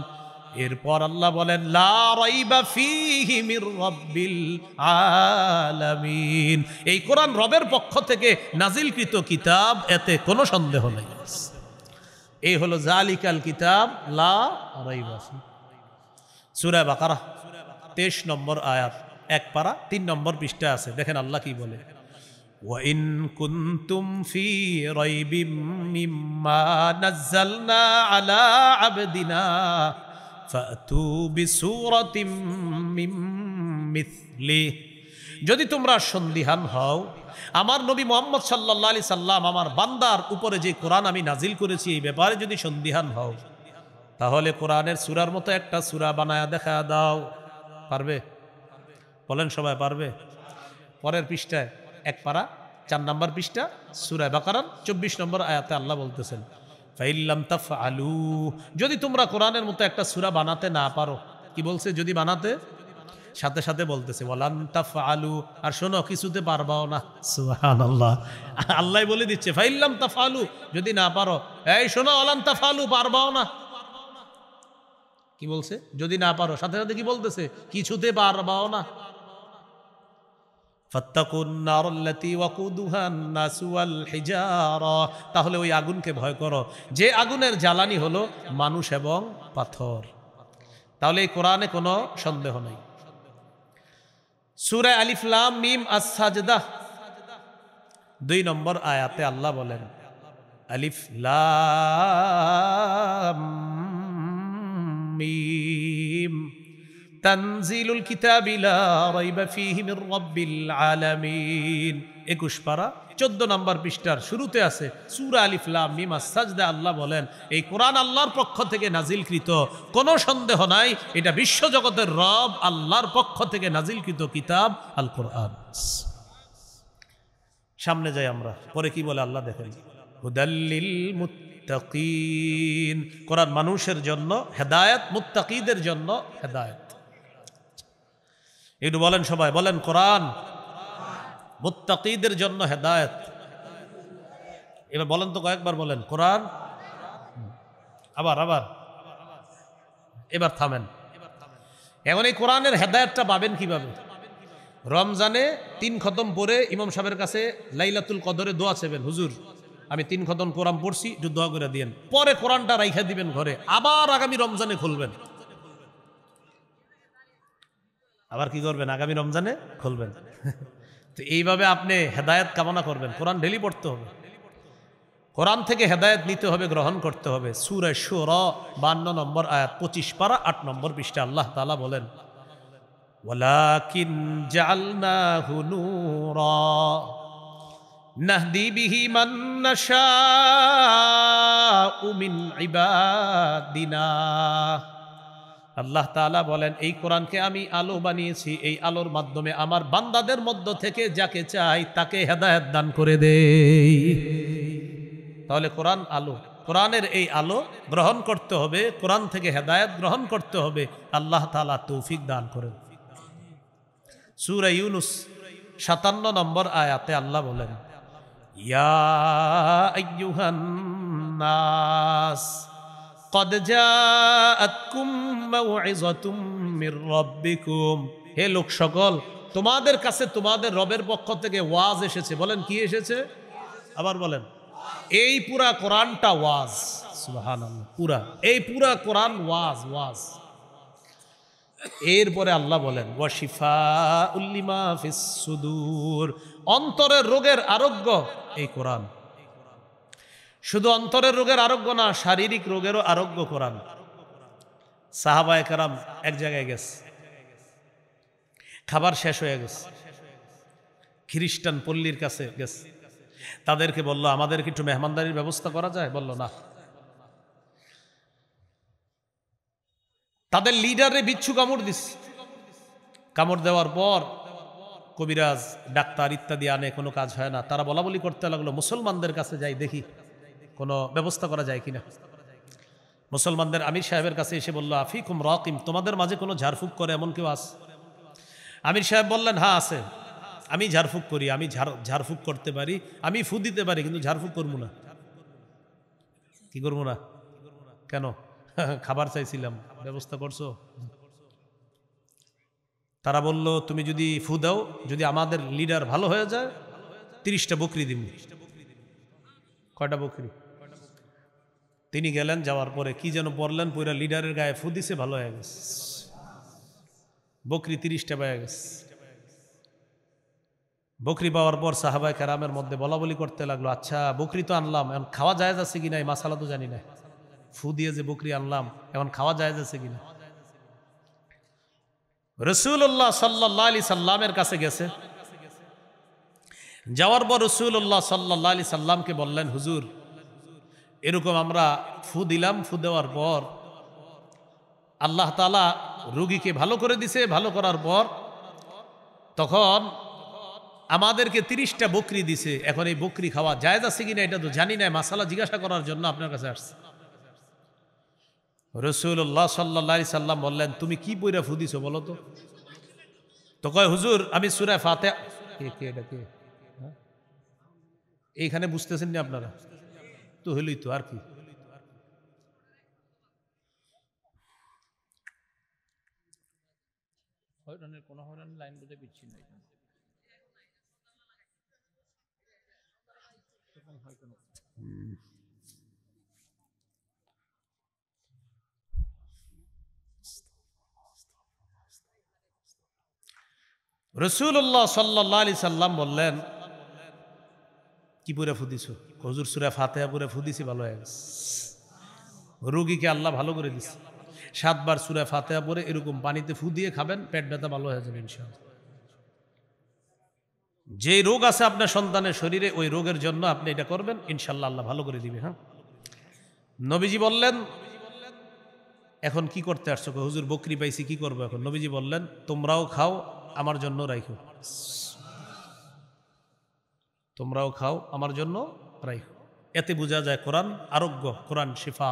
A: এরপর আল্লাহ বলেন লা রাইবা ফীহি মির রাব্বিল আলামিন, এই কোরআন রবের পক্ষ থেকে নাজিলকৃত কিতাব, এতে কোনো সন্দেহ নেই। এই হলো জালিকাল কিতাব লা রাইবা ফি। সূরা বাকারা 23 নম্বর আয়াত, এক পারা 3 নম্বর পৃষ্ঠা আছে। দেখেন আল্লাহ কি বলে, وَإِن كُنتُمْ فِي رَيْبٍ مِّمَّا نَزَّلْنَا عَلَى عَبْدِنَا فَأْتُوا بِسُورَةٍ مِّن مِّثْلِهِ। যদি তোমরা সন্দিহান হও আমার নবী মুহাম্মদ সাল্লাল্লাহু আলাইহি সাল্লাম আমার বান্দার উপরে যে কোরআন আমি নাজিল করেছি এই ব্যাপারে যদি সন্দিহান হও, তাহলে কোরআনের সূরার মতো একটা সূরা বানায়া দেখা দাও। পারবে? বলেন সবাই পারবে? পরের পৃষ্ঠায় এক পারা 4 নম্বর পৃষ্ঠা সূরা বাকারার 24 নম্বর আয়াতে আল্লাহ বলতেছেন, ফাইল্লাম তাফআলু, যদি তোমরা কোরআনের মতো একটা সূরা বানাতে না পারো। কি বলছে? যদি বানাতে, সাথে সাথে বলতেছে ওয়ালান তাফআলু, আর শোনো কিছুতে পারবাও না। সুবহানাল্লাহ, আল্লাহ বলে দিচ্ছে ফাইল্লাম তাফআলু, যদি না পারো। এই শোনো, ওয়ালান তাফআলু, পারবাও না। কি বলছে? যদি না পারো, সাথে সাথে কি বলতেছে? কিছুতে পারবাও না। ফাত্তাকুন নারাল্লাতী ওয়াকুদুহান নাসু ওয়াল হিজারা, তাহলে ওই আগুনকে ভয় করো যে আগুনের জ্বালানি হলো মানুষ এবং পাথর। তাহলে এই কোরআনে কোনো সন্দেহ নেই। সূরা আলিফ লাম মিম আস-সাজদা 2 নম্বর আয়াতে আল্লাহ বলেন, আলিফ লাম মিম তানজিলুল কিতাবি লা রাইবা ফীহি মির রাব্বিল আলামিন। 21 পারা 14 নম্বর পৃষ্ঠার শুরুতে আছে সূরা আলিফ লাম মিম আস-সাজদা। আল্লাহ বলেন এই কোরআন আল্লাহর পক্ষ থেকে নাজিলকৃত, কোনো সন্দেহ নাই এটা বিশ্বজগতের রব আল্লাহর পক্ষ থেকে নাজিলকৃত কিতাব আল কোরআন। সামনে যাই আমরা, পরে কি বলে আল্লাহ দেখেন, হুদাল্লিল মুত্তাকিন, কোরআন মানুষের জন্য হেদায়েত, মুত্তাকিদের জন্য হেদায়েত। একটু বলেন সবাই, বলেন কোরআন মুত্তাকিদের জন্য হেদায়েত। এবার বলেন তো, কয়েকবার বলেন কোরআন। আবার আবার, এবার থামেন। এখন এই কোরআনের হেদায়েতটা পাবেন কিভাবে? রমজানে 3 খতম পড়ে ইমাম সাহেবের কাছে লাইলাতুল কদরে দোয়া চাইবেন, হুজুর আমি 3 খতম কোরআন পড়ছি, একটু দোয়া করে দিয়েন। পরে কোরআনটা রাইখা দিবেন ঘরে, আবার আগামী রমজানে খুলবেন। আবার কি করবেন? আগামী রমজানে খুলবেন। তো এইভাবে আপনি হেদায়েত কামনা করবেন। কোরআন ডেলি পড়তে হবে, কোরআন থেকে হেদায়েত নিতে হবে, গ্রহণ করতে হবে। সূরা শুরা 52 নম্বর আয়াত 25 পারা 8 নম্বর পৃষ্ঠা আল্লাহ তাআলা বলেন, ওয়ালাকিন জাআলনাহু নূরা নাহদি বিহি মান নাশাউ মিন ইবাদিনা। আল্লাহ তাআলা বলেন এই কোরআনকে আমি আলো বানিয়েছি, এই আলোর মাধ্যমে আমার বান্দাদের মধ্য থেকে যাকে চাই তাকে হেদায়েত দান করে দেই। তাহলে কোরআন আলো, কোরআনের এই আলো গ্রহণ করতে হবে, কোরআন থেকে হেদায়েত গ্রহণ করতে হবে। আল্লাহ তাআলা তৌফিক দান করেন। সূরা ইউনূস 57 নম্বর আয়াতে আল্লাহ বলেন, ইয়া আইয়ুহান নাস কদ জাআতকুম মাউইযাতুম মির রাব্বিকুম, হে লোক সকল তোমাদের কাছে তোমাদের রবের পক্ষ থেকে ওয়াজ এসেছে। বলেন কি এসেছে? আবার বলেন। এই পুরা কোরআনটা ওয়াজ। সুবহানাল্লাহ, পুরা এই পুরা কোরআন ওয়াজ, ওয়াজ। এরপরে আল্লাহ বলেন ওয়া শিফাউল লিমা ফিস সুদূর, অন্তরের রোগের আরোগ্য এই কোরআন। শুধু অন্তরের রোগের আরোগ্য না, শারীরিক রোগেরও আরোগ্য কোরআন। সাহাবায়ে কেরাম এক জায়গায় গেছে, খাবার শেষ হয়ে গেছে, খ্রিস্টান পল্লীর কাছে গেছে, তাদেরকে বলল আমাদেরকে একটু মেহমানদারির ব্যবস্থা করা যায়? বলল না। তাদের লিডারে বিচ্ছু কামড় দিস, কামড় দেওয়ার পর কবিরাজ ডাক্তার ইত্যাদি আনে, কোনো কাজ হয় না। তারা বলা বলি করতে লাগলো মুসলমানদের কাছে যাই, দেখি কোনো ব্যবস্থা করা যায় কিনা। মুসলমানদের আমির সাহেবের কাছে এসে বলল আফিকুম রাকিম, তোমাদের মাঝে কোনো ঝাড়ফুঁক করে এমন কেউ আছে? আমির সাহেব বললেন হ্যাঁ আছে, আমি ঝাড়ফুঁক করি, আমি ঝাড়ফুঁক করতে পারি, আমি ফু দিতে পারি, কিন্তু ঝাড়ফুঁক করবো না। কি করবো না? কেন? খাবার চাইছিলাম, ব্যবস্থা করছো? তারা বলল তুমি যদি ফু দাও, যদি আমাদের লিডার ভালো হয়ে যায় 30টা বকরি দিব। কয়টা বকরি? তিনি গেলেন, যাওয়ার পরে কি যেন বললেন, পুরা লিডারের গায়ে ফু দিছে, ভালো হয়ে গেছে, বকরি 30টা পেয়ে গেছে। বকরি পাওয়ার পর সাহাবায়ে কেরামের মধ্যে বলা বলি করতে লাগলো, আচ্ছা বকরি তো আনলাম, এখন খাওয়া জায়েজ আছে কিনা, এই মাসালা তো জানি না, ফু দিয়ে যে বকরি আনলাম এখন খাওয়া জায়েজ আছে কিনা। রাসূলুল্লাহ সাল্লাল্লাহু আলাইহি সাল্লামের কাছে গেছে, যাওয়ার পর রাসূলুল্লাহ সাল্লাল্লাহু আলাইহি সাল্লামকে বললেন, হুজুর এরকম আমরা ফু দিলাম, ফু দেওয়ার পর আল্লাহ তাআলা রোগীকে ভালো করে দিছে, ভালো করার পর তখন আমাদেরকে 30টা বকরি দিছে, এখন এই বকরি খাওয়া জায়েজ আছে কিনা এটা তো জানি না, মাসালা জিজ্ঞাসা করার জন্য আপনার কাছে আসছে। রাসূলুল্লাহ সাল্লাল্লাহু আলাইহি সাল্লাম বললেন, তুমি কি পয়রা ফু দিছো বলো তো? তো কয়, হুজুর আমি সূরা ফাতিহা। এটা কে? এইখানে বুঝতেছেন না আপনারা? তো হইলই তো, আর কি। লাইন বুঝে বিচ্ছিন্ন রাসূলুল্লাহ সাল্লাল্লাহু আলাইহি সাল্লাম বললেন, কি পুরা ফুদিছো? হুজুর সূরা ফাতিহা পুরা ফুদিছি, ভালো হয়ে গেছে, রোগীকে আল্লাহ ভালো করে দিছে। 7 বার সূরা ফাতিহা পড়ে এরকম পানিতে ফু দিয়ে খাবেন, পেট ব্যথা ভালো হয়ে যাবে ইনশাআল্লাহ। যে রোগ আছে আপনার সন্তানের শরীরে, ওই রোগের জন্য আপনি এটা করবেন, ইনশাআল্লাহ আল্লাহ ভালো করে দিবে। হ্যাঁ, নবীজি বললেন, এখন কি করতে আসছো? হুজুর বকরি পাইছি, কি করবো এখন? নবীজি বললেন, তোমরাও খাও, আমার জন্য রাখো, তোমরাও খাও, আমার জন্য রাখো। এতে বোঝা যায় কোরআন আরোগ্য, কোরআন শিফা।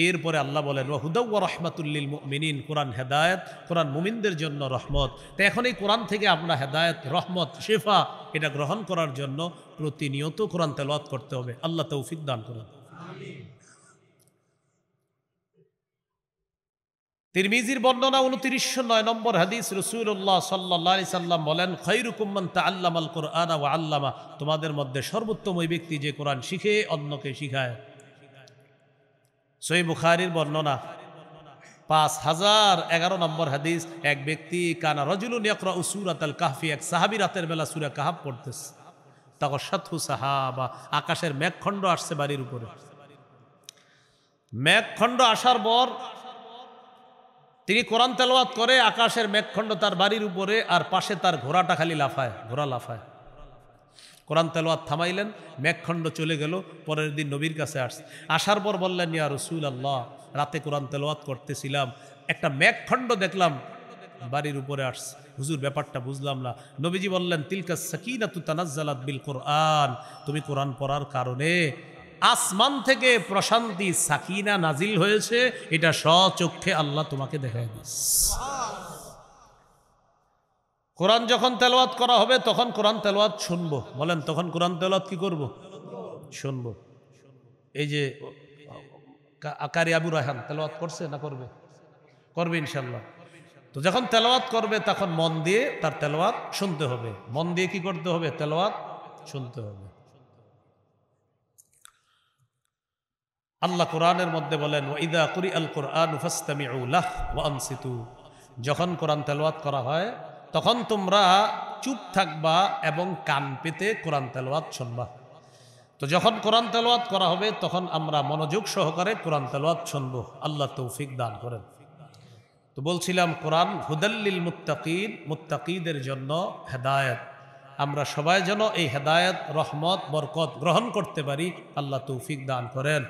A: এরপরে আল্লাহ বলেন, ওয়াহুদাও ওয়া রাহমাতুল লিল মুমিনিন, কোরআন হেদায়েত, কোরআন মুমিনদের জন্য রহমত। তো এখন এই কোরআন থেকে আমরা হেদায়েত, রহমত, শিফা এটা গ্রহণ করার জন্য প্রতিনিয়ত কোরআন তেলাওয়াত করতে হবে। আল্লাহ তৌফিক দান করুন। তিরমিজির বর্ণনা 2909 নম্বর হাদিস, রাসূলুল্লাহ সাল্লাল্লাহু আলাইহি সাল্লাম বলেন, খায়রুকুম মান তাআল্লামাল কুরআনা ওয়া আল্লামা, তোমাদের মধ্যে সর্বোত্তম ওই ব্যক্তি যে কোরআন শিখে অন্যকে শিখায়। সহিহ বুখারীর বর্ণনা 5011 নম্বর হাদিস, এক ব্যক্তি কানা রাজুলুন ইয়াকরাউ সূরাতাল কাহফি, এক সাহাবী রাতের বেলা সূরা কাহফ পড়তেছে, তাগাশাতহু সাহাবা, আকাশের মেঘখণ্ড আসছে বাড়ির উপরে। মেঘখণ্ড আসার পর তিনি কোরআন তেলাওয়াত করে, আকাশের মেঘখণ্ড তার বাড়ির উপরে, আর পাশে তার ঘোড়াটা খালি লাফায়, ঘোড়া লাফায়। কোরআন তেলাওয়াত থামাইলেন, মেঘখণ্ড চলে গেল। পরের দিন নবীর কাছে আসার পর বললেন, ইয়া রাসূলুল্লাহ, রাতে কোরআন তেলাওয়াত করতেছিলাম, একটা মেঘখণ্ড দেখলাম বাড়ির উপরে আসছে, হুজুর ব্যাপারটা বুঝলাম না। নবীজি বললেন, তিলকা সাকিনাতু তানাজ্জালাত বিল কোরআন, তুমি কোরআন পড়ার কারণে আসমান থেকে প্রশান্তি, সাকিনা নাজিল হয়েছে, এটা স্বচক্ষে আল্লাহ তোমাকে দেখায় দিস। কোরআন যখন তেলাওয়াত করা হবে তখন কোরআন তেলাওয়াত শুনবো। বলেন, তখন কোরআন তেলাওয়াত কি করব? শুনবো। এই যে কারি আবু রায়হান তেলাওয়াত করছে না করবে? করবে ইনশাল্লাহ। তো যখন তেলাওয়াত করবে তখন মন দিয়ে তার তেলাওয়াত শুনতে হবে। মন দিয়ে কি করতে হবে? তেলাওয়াত শুনতে হবে। আল্লাহ কোরআনের মধ্যে বলেন, ওয়াইদা কুরিআল কুরআনু ফাসতামিউ লাহু ওয়া আনসিতু, যখন কোরআন তেলাওয়াত করা হয় তখন তোমরা চুপ থাকবা এবং কান পেতে কোরআন তেলাওয়াত শুনবা। তো যখন কোরআন তেলাওয়াত করা হবে তখন আমরা মনোযোগ সহকারে কোরআন তেলাওয়াত শুনবো। আল্লাহ তৌফিক দান করেন। তো বলছিলাম, কোরআন হুদাল্লিল মুত্তাকিন, মুত্তাকিদের জন্য হেদায়েত। আমরা সবাই যেন এই হেদায়েত, রহমত, বরকত গ্রহণ করতে পারি। আল্লাহ তৌফিক দান করেন।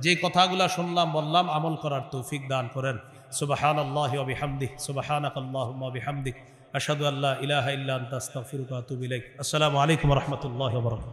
A: যে কথাগুলো শুনলাম বললাম, আমল করার তৌফিক দান করেন। সুবহানাল্লাহি ওয়া বিহামদিহি, সুবহানাকাল্লাহুম্মা ওয়া বিহামদিক, আশহাদু আল্লা ইলাহা ইল্লা আনতা আস্তাগফিরুকা ওয়া আতুবু ইলাইক। আসসালামু আলাইকুম ওয়া রাহমাতুল্লাহি ওয়া বারাকাতুহু।